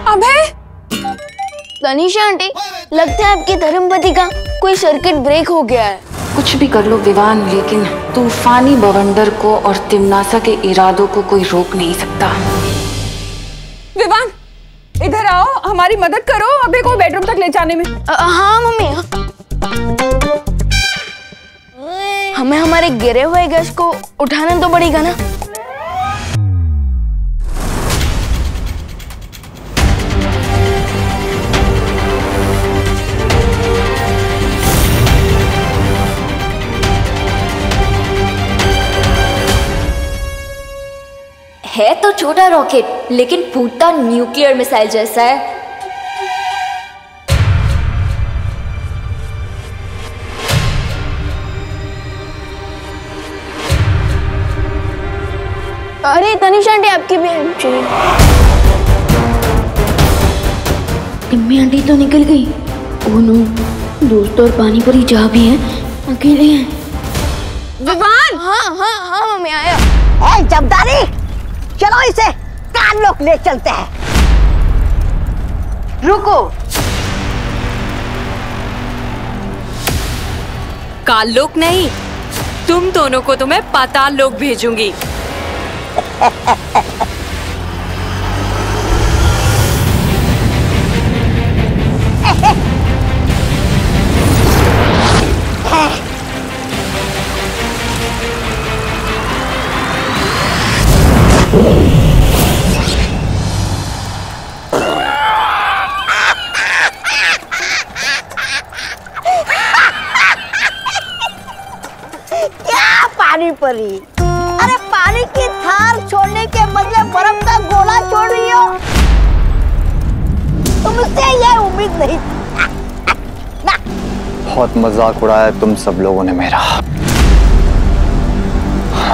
अभय! तनीषा आंटी, लगता है आपके धर्मपति का कोई सर्किट ब्रेक हो गया है। कुछ भी कर लो विवान, लेकिन तूफानी बवंडर को और तिमनासा के इरादों को कोई रोक नहीं सकता। विवान, इधर आओ, हमारी मदद करो अभय को बेडरूम तक ले जाने में। हाँ मम्मी। हमें हमारे गिरे हुए गेस्ट को उठाना तो पड़ेगा ना। है तो छोटा रॉकेट, लेकिन फूटता न्यूक्लियर मिसाइल जैसा है। अरे तनीषा आंटी, आपकी भी हेल्प चाहिए। टिम्मी आंटी तो निकल गई। ओह नो, दोस्त और पानी परी जहाँ भी हैं, अकेले हैं। विवान! हाँ हाँ हाँ मम्मी, आया। ए जबदारी, चलो इसे काल्लोक ले चलते हैं। रुको। काल्लोक नहीं, तुम दोनों को तो मैं पाताल लोक भेजूंगी। क्या पानी परी? अरे पानी की थार छोड़ने के बदले बर्फ का गोला छोड़ रही हो। तुमसे ये उम्मीद नहीं ना। बहुत मजाक उड़ाया तुम सब लोगों ने मेरा।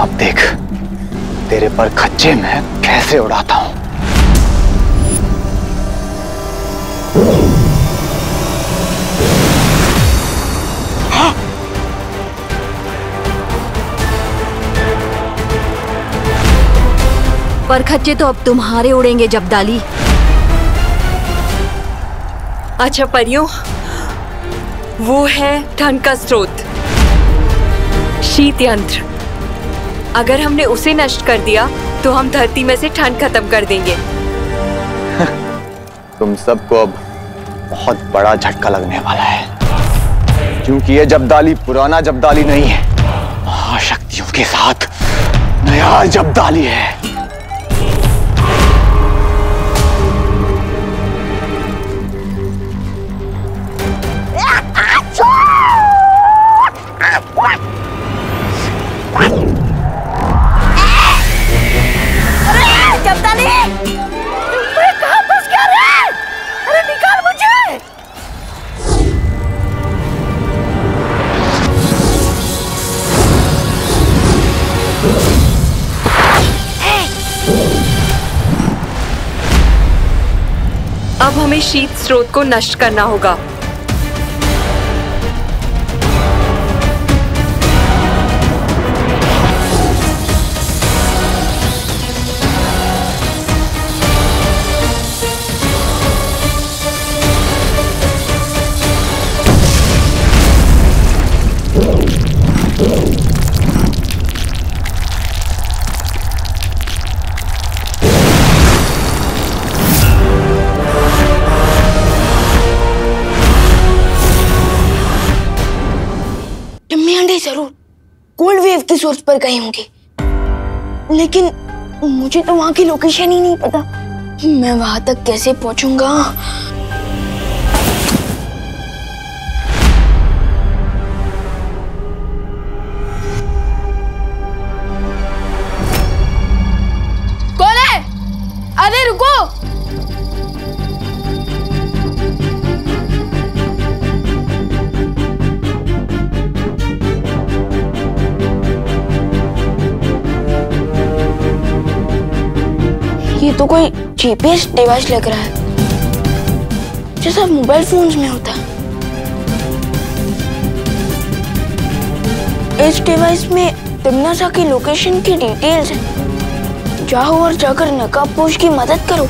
अब देख तेरे पर खच्चे में कैसे उड़ाता हूं। पर खच्चे तो अब तुम्हारे उड़ेंगे जबदाली। अच्छा परियों, वो है ठंड का स्रोत, शीत यंत्र। अगर हमने उसे नष्ट कर दिया तो हम धरती में से ठंड खत्म कर देंगे। तुम सबको अब बहुत बड़ा झटका लगने वाला है, क्योंकि ये जबदाली पुराना जबदाली नहीं है, महाशक्तियों के साथ नया जबदाली है। अब हमें शीत स्रोत को नष्ट करना होगा। जरूर कोल्ड वेव की सोर्स पर गई होंगी, लेकिन मुझे तो वहां की लोकेशन ही नहीं पता। मैं वहां तक कैसे पहुंचूंगा? कौन है? अरे रुको! ये तो कोई जीपीएस डिवाइस लग रहा है, जैसा मोबाइल फोन्स में होता है। इस डिवाइस में तिमनासा की लोकेशन की डिटेल्स हैं, जाओ और जाकर नकाबपोश की मदद करो।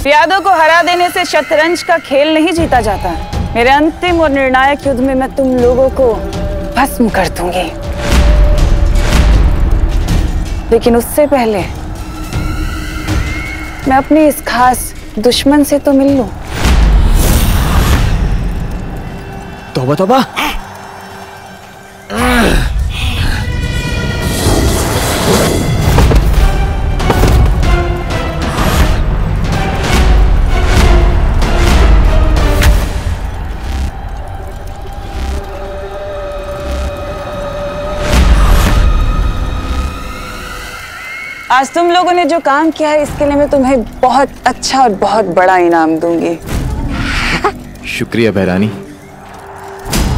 यादों को हरा देने से शतरंज का खेल नहीं जीता जाता। मेरे अंतिम और निर्णायक युद्ध में मैं तुम लोगों को भस्म कर दूंगी, लेकिन उससे पहले मैं अपने इस खास दुश्मन से तो मिल लूं। तौबा तौबा। आज तुम लोगों ने जो काम किया है इसके लिए मैं तुम्हें बहुत अच्छा और बहुत बड़ा इनाम दूंगी। शुक्रिया बहरानी।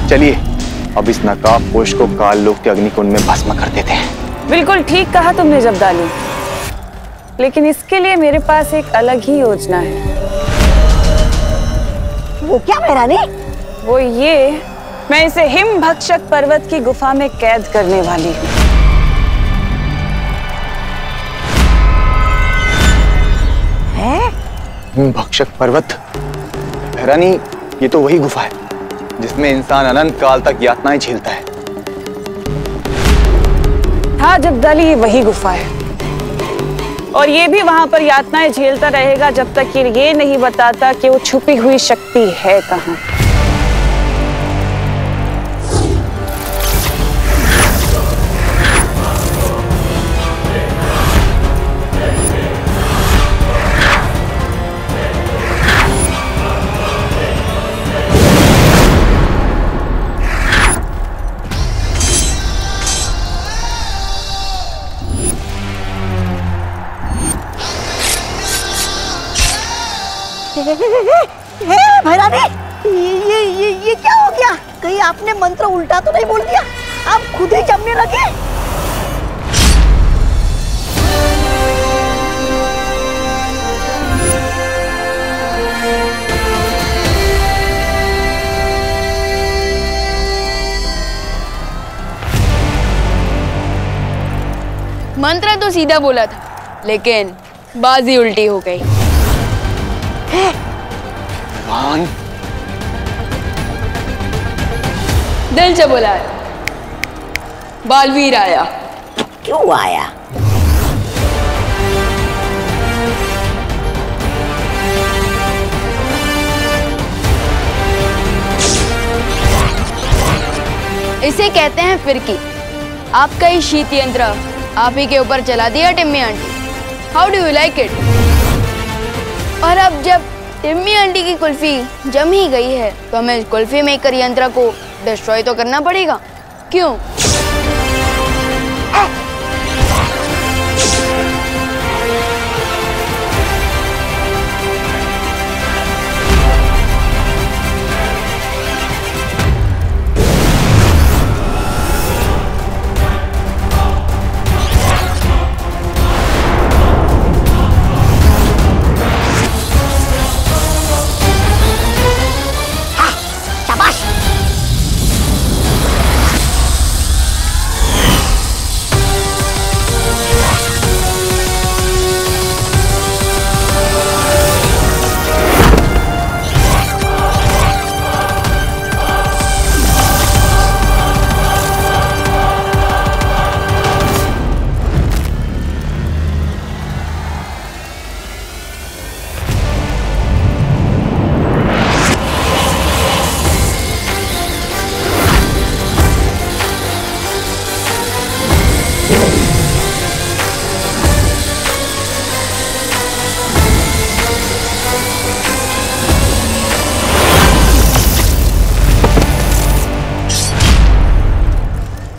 चलिए अब इस नकाबपोश को काल लोक के अग्निकुंड में भस्म कर देते हैं। बिल्कुल ठीक कहा तुमने जब्दाली, लेकिन इसके लिए मेरे पास एक अलग ही योजना है। वो क्या बहरानी? वो ये, मैं इसे हिम भक्षक पर्वत की गुफा में कैद करने वाली हूँ। भक्षक पर्वत? बहरानी, ये तो वही गुफा है जिसमें इंसान अनंत काल तक यातनाएं झेलता है। हाँ जब्दाली, ये वही गुफा है और ये भी वहां पर यातनाएं झेलता रहेगा जब तक ये नहीं बताता कि वो छुपी हुई शक्ति है कहाँ। भैरानी, ये क्या हो गया? कहीं आपने मंत्र उल्टा तो नहीं बोल दिया? आप खुद ही जमने लगे। मंत्र तो सीधा बोला था, लेकिन बाजी उल्टी हो गई। दिल से बोला है, बालवीर आया। क्यों आया? इसे कहते हैं फिरकी। आपका ही शीत यंत्र आप ही के ऊपर चला दिया Timmy aunty. How do you like it? और अब जब टिम्मी आंटी की कुल्फी जम ही गई है तो हमें इस कुल्फी मेकर यंत्र को डिस्ट्रॉय तो करना पड़ेगा। क्यों?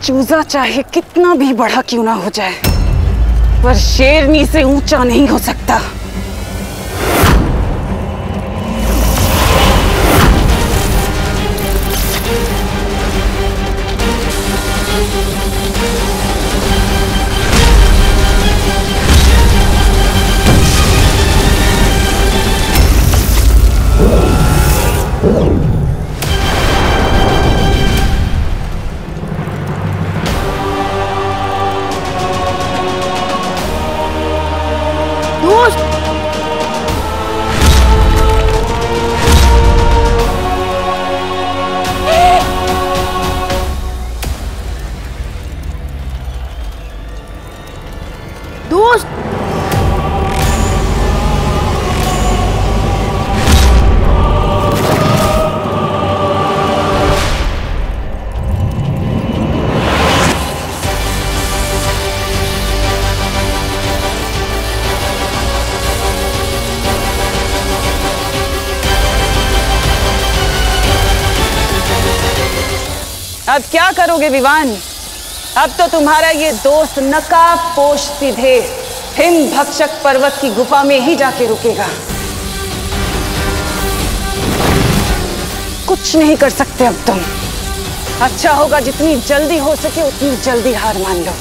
चूजा चाहे कितना भी बड़ा क्यों ना हो जाए, पर शेरनी से ऊंचा नहीं हो सकता। दोस्त दोस्त अब क्या करोगे विवान? अब तो तुम्हारा ये दोस्त नकाब पोश सीधे हिंद भक्षक पर्वत की गुफा में ही जाके रुकेगा। कुछ नहीं कर सकते अब तुम। अच्छा होगा जितनी जल्दी हो सके उतनी जल्दी हार मान लो।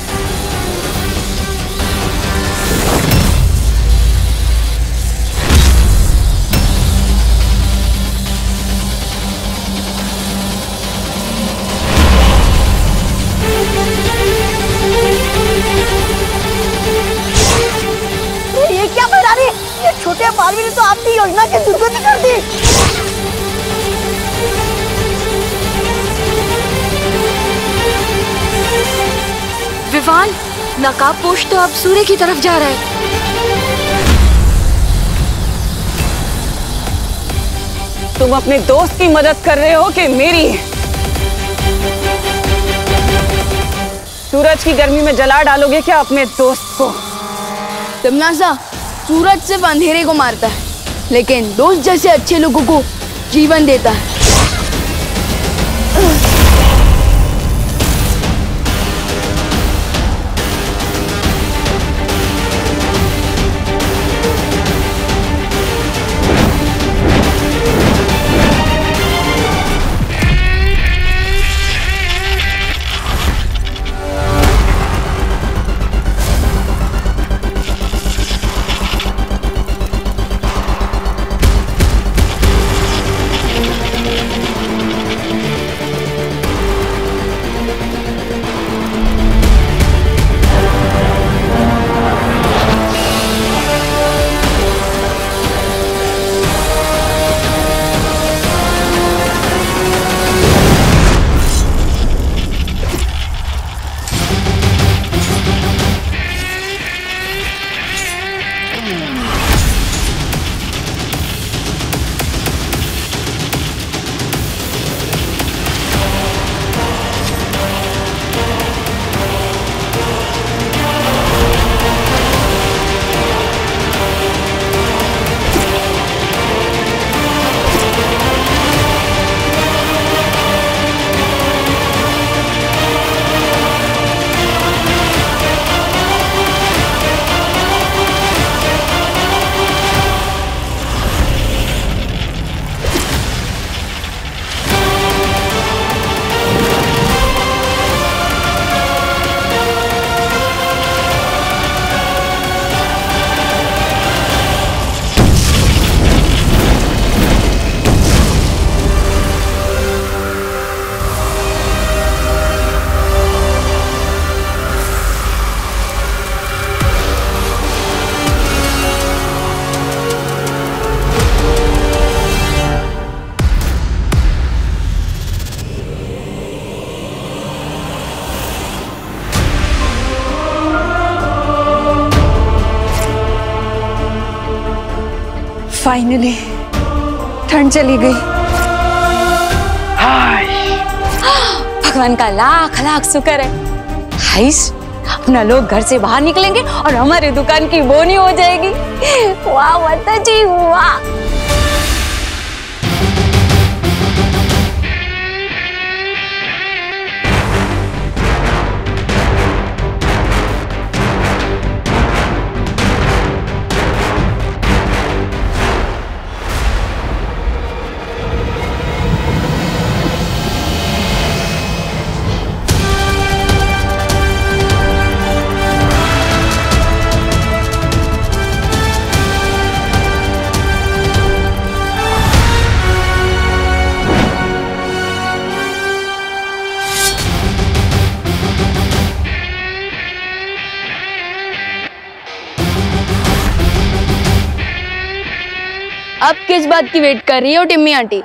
ये क्या भैरानी, ये छोटे बालवी ने तो आपकी योजना की दुर्गति कर दी। विवान, नकाबपोश तो अब सूर्य की तरफ जा रहा है। तुम अपने दोस्त की मदद कर रहे हो कि मेरी? सूरज की गर्मी में जला डालोगे क्या अपने दोस्त को? तमनासा, सूरज सिर्फ अंधेरे को मारता है, लेकिन दोस्त जैसे अच्छे लोगों को जीवन देता है। फाइनली ठंड चली गई। भगवान का लाख लाख शुक्र है। हाइस, अपना लोग घर से बाहर निकलेंगे और हमारी दुकान की बोनी हो जाएगी। वाह माता जी वाह। अब किस बात की वेट कर रही हो टिम्मी आंटी?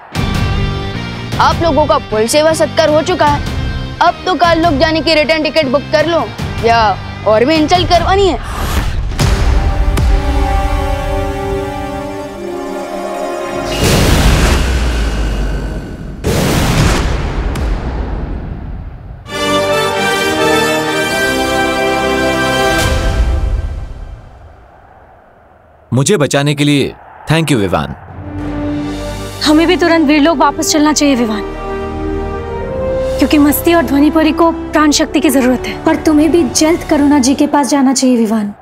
आप लोगों का फुल सेवा सत्कार हो चुका है। अब तो कल लोग जाने की रिटर्न टिकट बुक कर लो, या और भी इंसल्ट करवानी है? मुझे बचाने के लिए थैंक यू विवान। हमें भी तुरंत वीरलोक वापस चलना चाहिए विवान, क्योंकि मस्ती और ध्वनिपुरी को प्राण शक्ति की जरूरत है। और तुम्हें भी जल्द करुणा जी के पास जाना चाहिए विवान।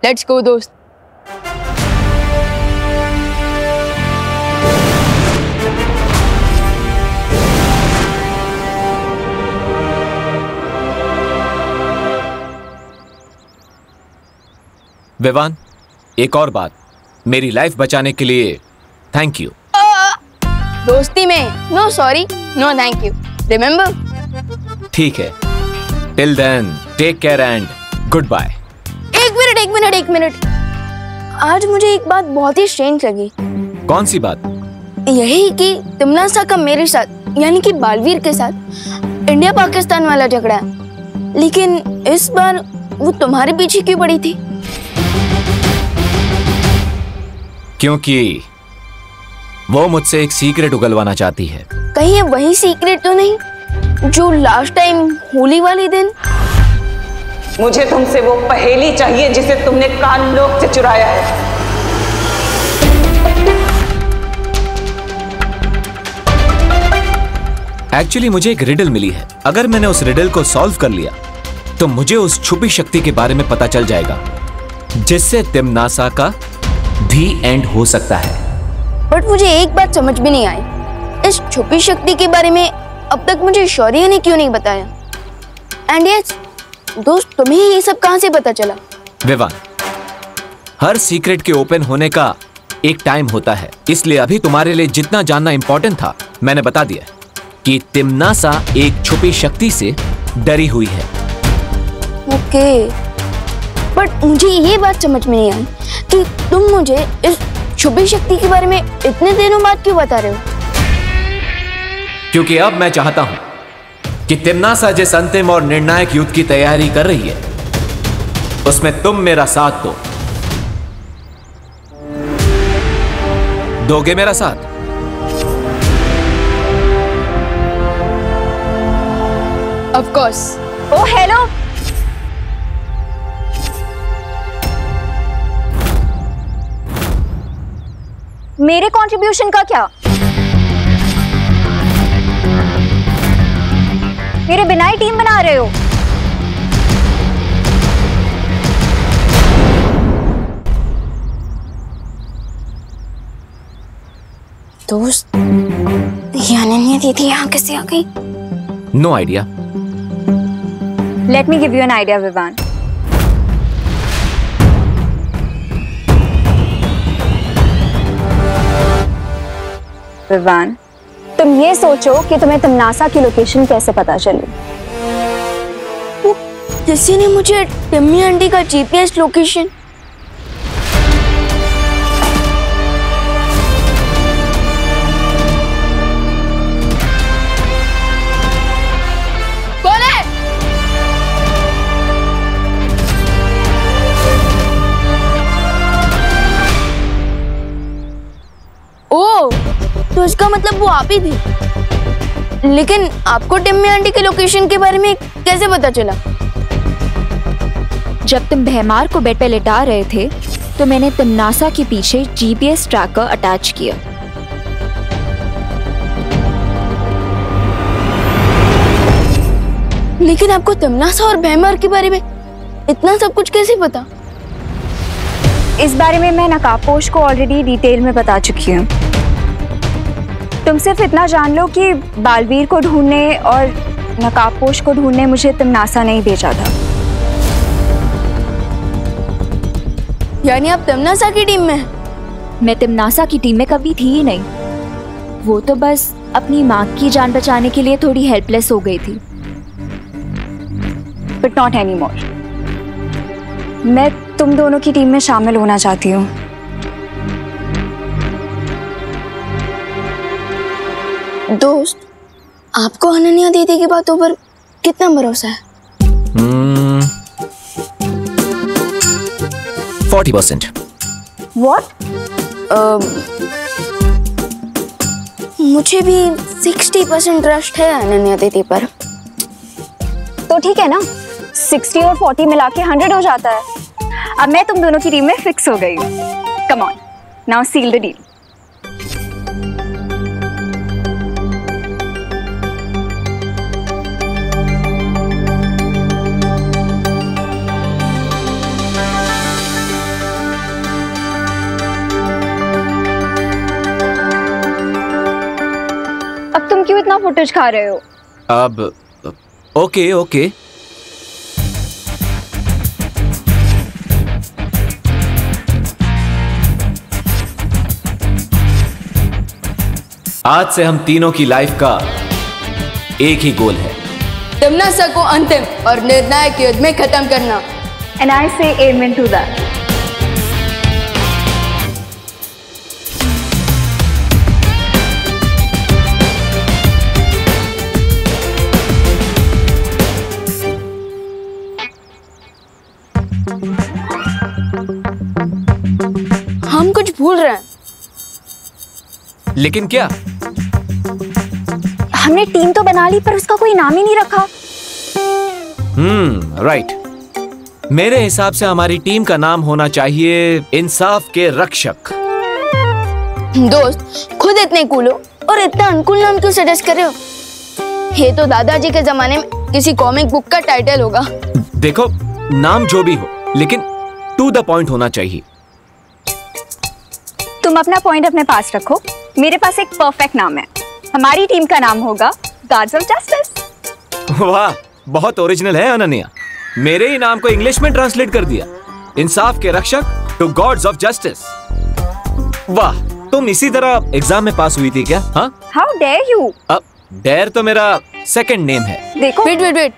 लेट्स गो दोस्त। विवान, एक और बात, मेरी लाइफ बचाने के लिए थैंक यू। दोस्ती में no sorry no thank you, remember? ठीक है, till then take care and good bye. एक मिनट। आज मुझे एक बात बहुत ही स्ट्रेंज लगी। कौन सी बात? यही कि तिमनासा का मेरे साथ यानी कि बालवीर के साथ इंडिया पाकिस्तान वाला झगड़ा है, लेकिन इस बार वो तुम्हारे पीछे क्यों पड़ी थी? क्योंकि वो मुझसे एक सीक्रेट उगलवाना चाहती है। कहीं ये वही सीक्रेट तो नहीं जो लास्ट टाइम होली वाले दिन? मुझे तुमसे वो पहेली चाहिए जिसे तुमने कानलोक से चुराया है। एक्चुअली मुझे एक रिडल मिली है। अगर मैंने उस रिडल को सॉल्व कर लिया तो मुझे उस छुपी शक्ति के बारे में पता चल जाएगा, जिससे तिमनासा का दी एंड हो सकता है। बट मुझे एक बात समझ में नहीं आई, इस छुपी शक्ति के बारे में अब तक मुझे शौर्य ने क्यों नहीं बताया? एंड यस दोस्त, तुम्हें ये सब कहां से पता चला? विवान, हर सीक्रेट के ओपन होने का एक टाइम होता है, इसलिए अभी तुम्हारे लिए जितना जानना इंपॉर्टेंट था मैंने बता दिया कि तिमनासा एक छुपी शक्ति से डरी हुई है। ओके, बट मुझे ये बात समझ में नहीं आई कि तुम मुझे इस छुपी शक्ति के बारे में इतने दिनों बाद क्यों बता रहे हो? क्योंकि अब मैं चाहता हूं कि तिमनासा जिस अंतिम और निर्णायक युद्ध की तैयारी कर रही है उसमें तुम मेरा साथ दो। दोगे मेरा साथ? Of course. ओ हेलो, मेरे कंट्रीब्यूशन का क्या? मेरे बिना ही टीम बना रहे हो? दोस्त, ये अनन्या दीदी यहाँ कैसे आ गई? No idea. Let me give you an idea Vivaan. Vivaan, तुम ये सोचो कि तुम्हें तिमनासा की लोकेशन कैसे पता चली? किसी ने मुझे टिम्मी आंटी का जीपीएस लोकेशन तो इसका मतलब वो आप ही थी। लेकिन आपको टिम्मी आंटी के लोकेशन के बारे में कैसे पता चला? जब तुम भैमार को बेड पे लिटा रहे थे तो मैंने तिमनासा के पीछे जीपीएस ट्रैकर अटैच किया। लेकिन आपको तिमनासा और भैमार के बारे में इतना सब कुछ कैसे पता? इस बारे में मैं नकाबपोश को ऑलरेडी डिटेल में बता चुकी हूँ। तुम सिर्फ इतना जान लो कि बालवीर को ढूंढने और नकाबपोश को ढूंढने मुझे तिमनासा नहीं भेजा था। यानी आप तिमनासा की टीम में? मैं तिमनासा की टीम में कभी थी ही नहीं। वो तो बस अपनी माँ की जान बचाने के लिए थोड़ी हेल्पलेस हो गई थी। But not any more. मैं तुम दोनों की टीम में शामिल होना चाहती हूँ। दोस्त, आपको अनन्या दीदी की बातों पर कितना भरोसा है? 40%। What? मुझे भी 60% ट्रस्ट है अनन्या दीदी पर। तो ठीक है ना, 60 और 40 मिला के 100 हो जाता है। अब मैं तुम दोनों की टीम में फिक्स हो गई हूँ। Come on, now seal the deal. अब तुम क्यों इतना फुटेज खा रहे हो? अब ओके ओके। आज से हम तीनों की लाइफ का एक ही गोल है, तिम्नासा को अंतिम और निर्णायक युद्ध में खत्म करना। And I say amen to that. हम कुछ भूल रहे हैं। लेकिन क्या? हमने टीम तो बना ली पर उसका कोई नाम ही नहीं रखा। राइट। मेरे हिसाब से हमारी टीम का नाम होना चाहिए इंसाफ के रक्षक। दोस्त, खुद इतने कूल हो और इतना अनकूल नाम क्यों सजेस्ट कर रहे हो? ये तो दादाजी के जमाने में किसी कॉमिक बुक का टाइटल होगा। देखो, नाम जो भी हो लेकिन टू द पॉइंट होना चाहिए। तुम अपना पॉइंट अपने पास रखो। मेरे पास एक परफेक्ट नाम है। हमारी टीम का नाम होगा गार्ड्स ऑफ जस्टिस। वाह, बहुत ओरिजिनल है अनन्या। मेरे ही नाम को इंग्लिश में ट्रांसलेट कर दिया, इंसाफ के रक्षक टू गॉड्स ऑफ जस्टिस। वाह, तुम इसी तरह एग्जाम में पास हुई थी क्या? हाँ, हाउ डेयर यू। अब डेयर तो मेरा सेकंड नेम है। देखो, वेट,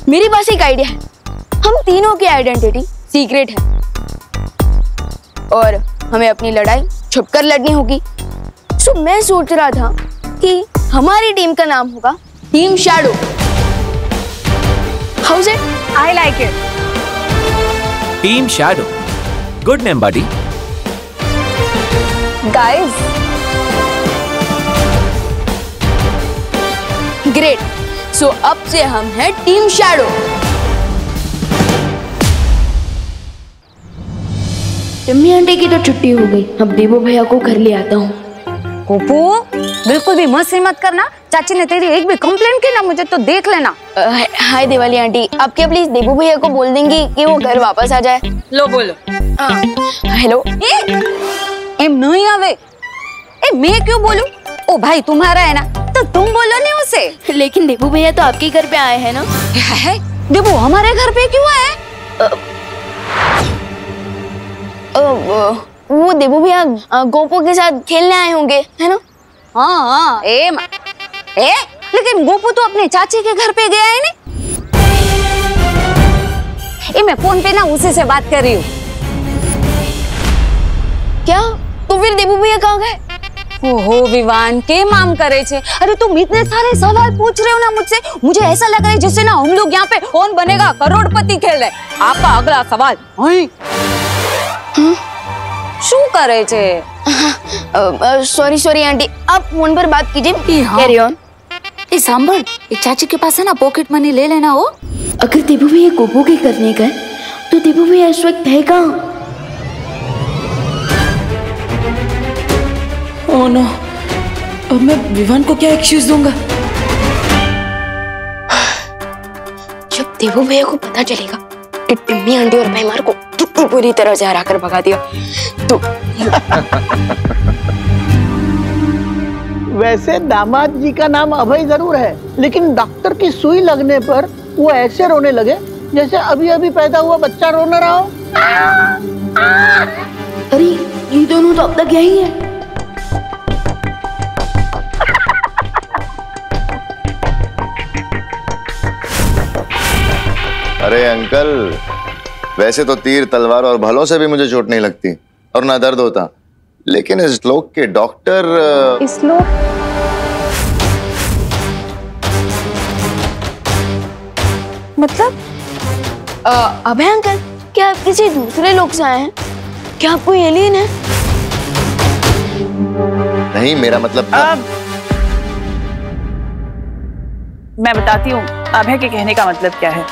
मेरे पास एक आइडिया है। हम तीनों की आइडेंटिटी सीक्रेट है और हमें अपनी लड़ाई छुपकर लड़नी होगी। सो मैं सोच रहा था कि हमारी टीम का नाम होगा team shadow. How's it? I like it. Team shadow, good name buddy. Guys, great. So अब से हम हैं टीम शैडो। टिम्मी आंटी की तो छुट्टी हो गई। अब देवो भैया को घर ले आता हूँ। गोपू, बिल्कुल भी मस्ती मत करना। चाची ने तेरी एक भी कंप्लेंट की ना, मुझे तो देख लेना। हाय दिवाली आंटी, आप क्या प्लीज देवो भैया को बोल देंगी कि वो घर वापस आ जाए? लो बोलो। हेलो। एम नहीं आवे। मैं क्यों बोलूं? ओ भाई तुम्हारा है ना, तो तुम बोलो नहीं उसे। लेकिन देवो भैया तो आपके घर पे आए हैं ना? है? देवो हमारे घर पे क्यों आए? वो देवो भैया गोपू के साथ खेलने आए होंगे, है ना? हाँ, लेकिन गोपू तो अपने चाची के घर पे गया है नहीं। मैं फोन पे ना उसी से बात कर रही हूँ। क्या? तो फिर देवो भैया कहाँ गए? ओहो विवान, के माम करे छे? अरे तुम इतने सारे सवाल पूछ रहे हो ना मुझसे, मुझे ऐसा लग रहा है जैसे ना हम लोग यहाँ पे कौन बनेगा करोड़पति खेल रहे। आपका अगला सवाल। शू करे छे? सॉरी आंटी, आप फोन पर बात कीजिए। Carry on. सांभर, चाची के पास है ना पॉकेट मनी ले लेना। हो अगर देवो भैया गोपू के करने गए तो देवो भैया इस वक्त है कहाँ? ओह नो, अब मैं विवान को क्या एक्सक्यूज दूंगा? जब देवो भैया को पता चलेगा कि टिम्मी आंटी और भैमार को पूरी तरह से हरा कर भगा दिया तो वैसे दामाद जी का नाम अभय जरूर है, लेकिन डॉक्टर की सुई लगने पर वो ऐसे रोने लगे जैसे अभी अभी पैदा हुआ बच्चा रो न रहा हो। अरे ये दोनों तो अब तक यही है। अरे अंकल, वैसे तो तीर तलवार और भलों से भी मुझे चोट नहीं लगती और ना दर्द होता, लेकिन इस लोक के डॉक्टर। इस लोक? मतलब? अभय अंकल, क्या आप किसी दूसरे लोग से आए हैं? क्या आप कोई एलियन है? नहीं, मेरा मतलब मैं बताती हूँ अभय के कहने का मतलब क्या है।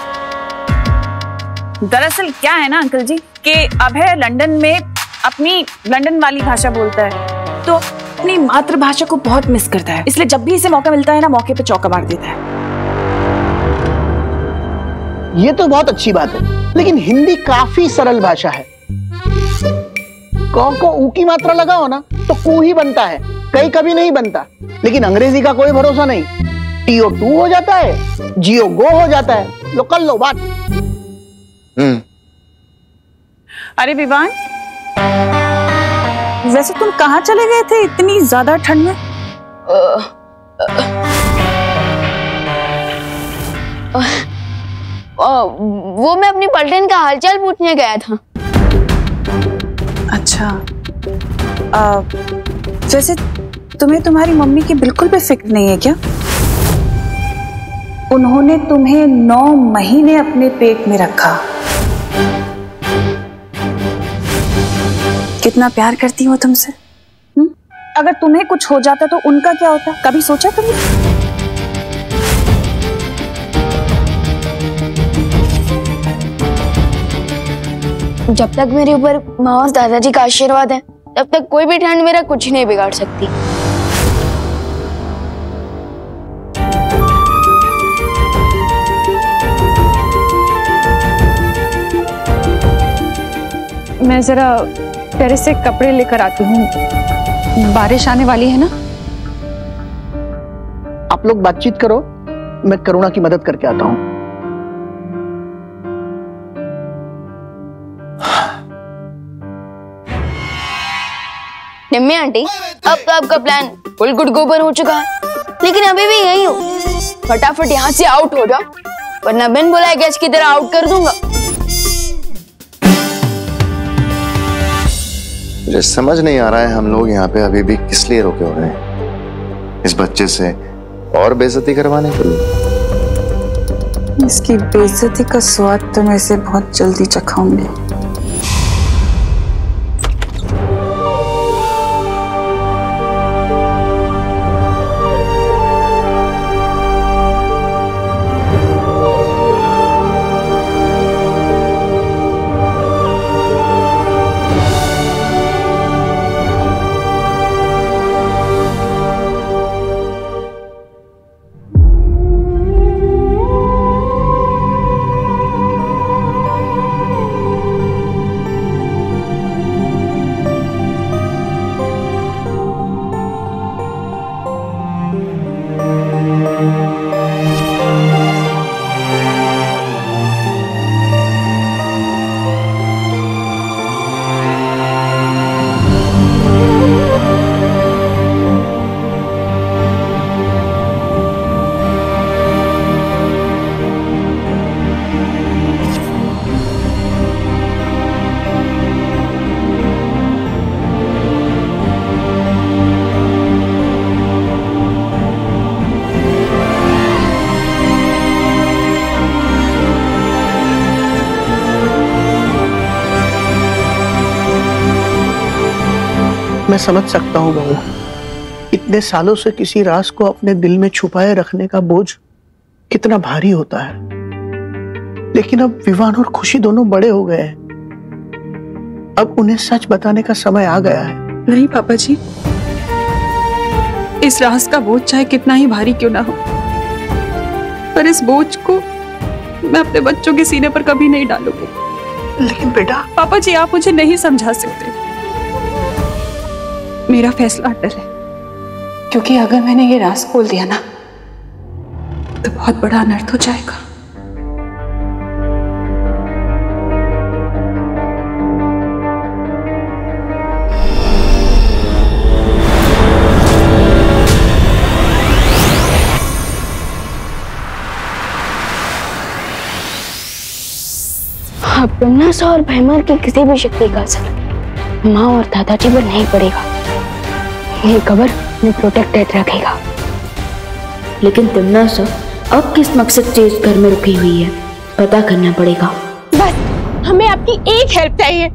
दरअसल क्या है ना अंकल जी कि अभय लंदन में अपनी लंदन वाली भाषा बोलता है, तो अपनी मातृभाषा को बहुत मिस करता है, इसलिए जब भी इसे मौका मिलता है ना, मौके पे चौका मार देता है। ये तो बहुत अच्छी बात है, लेकिन हिंदी काफी सरल भाषा है। क को ऊ की मात्रा लगाओ ना तो कू ही बनता है, कई कभी नहीं बनता। लेकिन अंग्रेजी का कोई भरोसा नहीं, टीओ टू हो जाता है, जियो गो हो जाता है। लो कर लो बात। अरे विवान, वैसे तुम कहाँ चले गए थे इतनी ज्यादा ठंड में? वो मैं अपनी पलटन का हालचाल पूछने गया था। अच्छा, वैसे तुम्हें तुम्हारी मम्मी की बिल्कुल भी फिक्र नहीं है क्या? उन्होंने तुम्हें 9 महीने अपने पेट में रखा। कितना प्यार करती हो तुमसे। अगर तुम्हें कुछ हो जाता तो उनका क्या होता, कभी सोचा तुमने? जब तक मेरे ऊपर माँ और दादाजी का आशीर्वाद है, तब तक कोई भी ठंड मेरा कुछ नहीं बिगाड़ सकती। मैं जरा टेरेस से कपड़े लेकर आती हूँ, बारिश आने वाली है ना। आप लोग बातचीत करो, मैं करुणा की मदद करके आता हूँ। निम्मी आंटी, अब तो आपका प्लान फुल गुड गोबर हो चुका है, लेकिन अभी भी यही हो। फटाफट यहाँ से आउट हो जाओ, वरना बिन बुलाए गैस की तरह आउट कर दूंगा। मुझे समझ नहीं आ रहा है हम लोग यहाँ पे अभी भी किस लिए रुके हुए हैं। इस बच्चे से और बेइज्जती करवाने के लिए। इसकी बेइज्जती का स्वाद तो मैं इसे बहुत जल्दी चखाऊंगी। मैं समझ सकता हूँ बहू, इतने सालों से किसी राज को अपने दिल में छुपाए रखने का बोझ कितना भारी होता है। लेकिन अब विवान और खुशी दोनों बड़े हो गए हैं, अब उन्हें सच बताने का समय आ गया है। नहीं पापा जी, इस राज का बोझ चाहे कितना ही भारी क्यों ना हो, पर इस बोझ को मैं अपने बच्चों के सीने पर कभी नहीं डालूंगी। लेकिन बेटा। पापा जी, आप मुझे नहीं समझा सकते। मेरा फैसला अटल है, क्योंकि अगर मैंने ये राज खोल दिया ना तो बहुत बड़ा अनर्थ हो जाएगा। अब तमन्ना और भैमर की किसी भी शक्ति का असर माँ और दादाजी पर नहीं पड़ेगा। ये कबर में प्रोटेक्टेड रखेगा। लेकिन तमन्ना अब किस मकसद से इस घर में रुकी हुई है? पता करना पड़ेगा। बस हमें आपकी एक हेल्प चाहिए,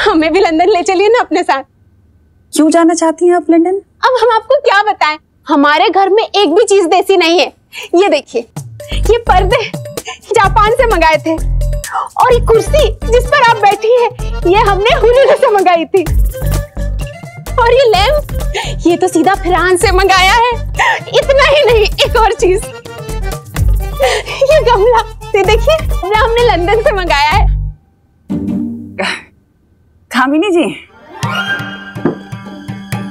हमें भी लंदन ले चलिए ना अपने साथ। क्यों जाना चाहती हैं आप लंदन? अब हम आपको क्या बताएं, हमारे घर में एक भी चीज देसी नहीं है। ये देखिए, ये पर्दे जापान से मंगाए थे, और ये कुर्सी जिस पर आप बैठी हैं ये हमने हुनर से मंगाई थी, और ये लैम्प ये तो सीधा फ्रांस से मंगाया है। इतना ही नहीं, एक और चीज, ये गमला ये देखिए हमने लंदन से मंगाया है। कामिनी जी,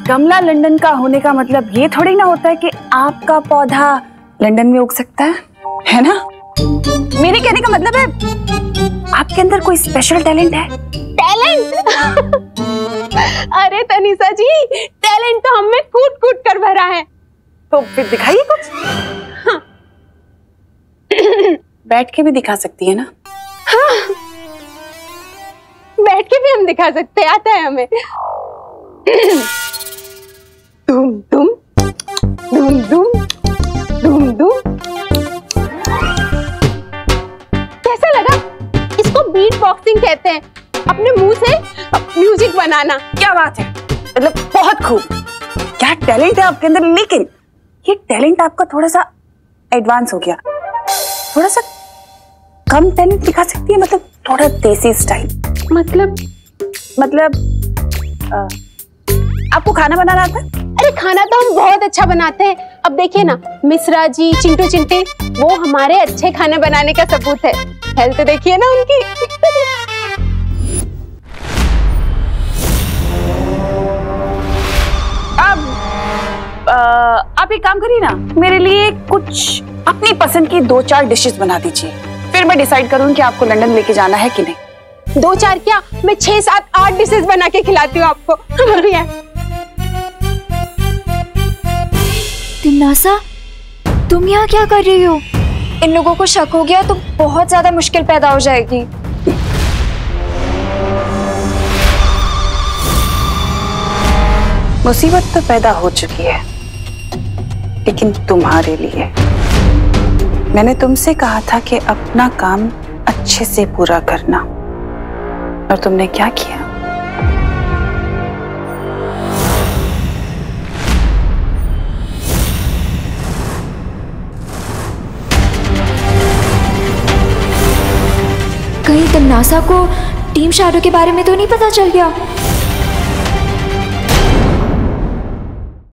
गमला लंदन का होने का मतलब ये थोड़ी ना होता है कि आपका पौधा लंदन में उग सकता है ना? मेरे कहने का मतलब है आपके अंदर कोई स्पेशल टैलेंट है। टैलेंट? अरे तनीषा जी, टैलेंट तो हमें कूट कूट कर भरा है। तो फिर दिखाइए कुछ। हाँ। बैठ के भी दिखा सकती है ना? हाँ, बैठ के भी हम दिखा सकते हैं, आता है हमें। धूम धूम धूम धूम धूम धूम। कैसा लगा? इसको बीट बॉक्सिंग कहते हैं, अपने मुंह से म्यूजिक बनाना। क्या बात है, मतलब बहुत खूब। क्या टैलेंट है आपके अंदर, लेकिन ये टैलेंट आपका थोड़ा सा एडवांस हो गया। थोड़ा सा कम टैलेंट दिखा सकती है, मतलब थोड़ा देसी स्टाइल। मतलब आपको खाना बनाना आता है? अरे खाना तो हम बहुत अच्छा बनाते हैं। अब देखिए ना, मिश्रा जी, चिंटू चिंटी, वो हमारे अच्छे खाने बनाने का सबूत है। हेल्थ देखिए ना उनकी। आप एक काम करिए ना, मेरे लिए कुछ अपनी पसंद की 2-4 डिशेस बना दीजिए, फिर मैं डिसाइड करूँ कि आपको लंदन लेके जाना है कि नहीं। 2-4 क्या, मैं 6, 7, 8 डिशेस बना के खिलाती हूँ आपको। तिमनासा, तुम यहाँ क्या कर रही हो? इन लोगों को शक हो गया तो बहुत ज्यादा मुश्किल पैदा हो जाएगी। मुसीबत तो पैदा हो चुकी है, लेकिन तुम्हारे लिए। मैंने तुमसे कहा था कि अपना काम अच्छे से पूरा करना, और तुमने क्या किया? कहीं तिमनासा को टीम शाडो के बारे में तो नहीं पता चल गया?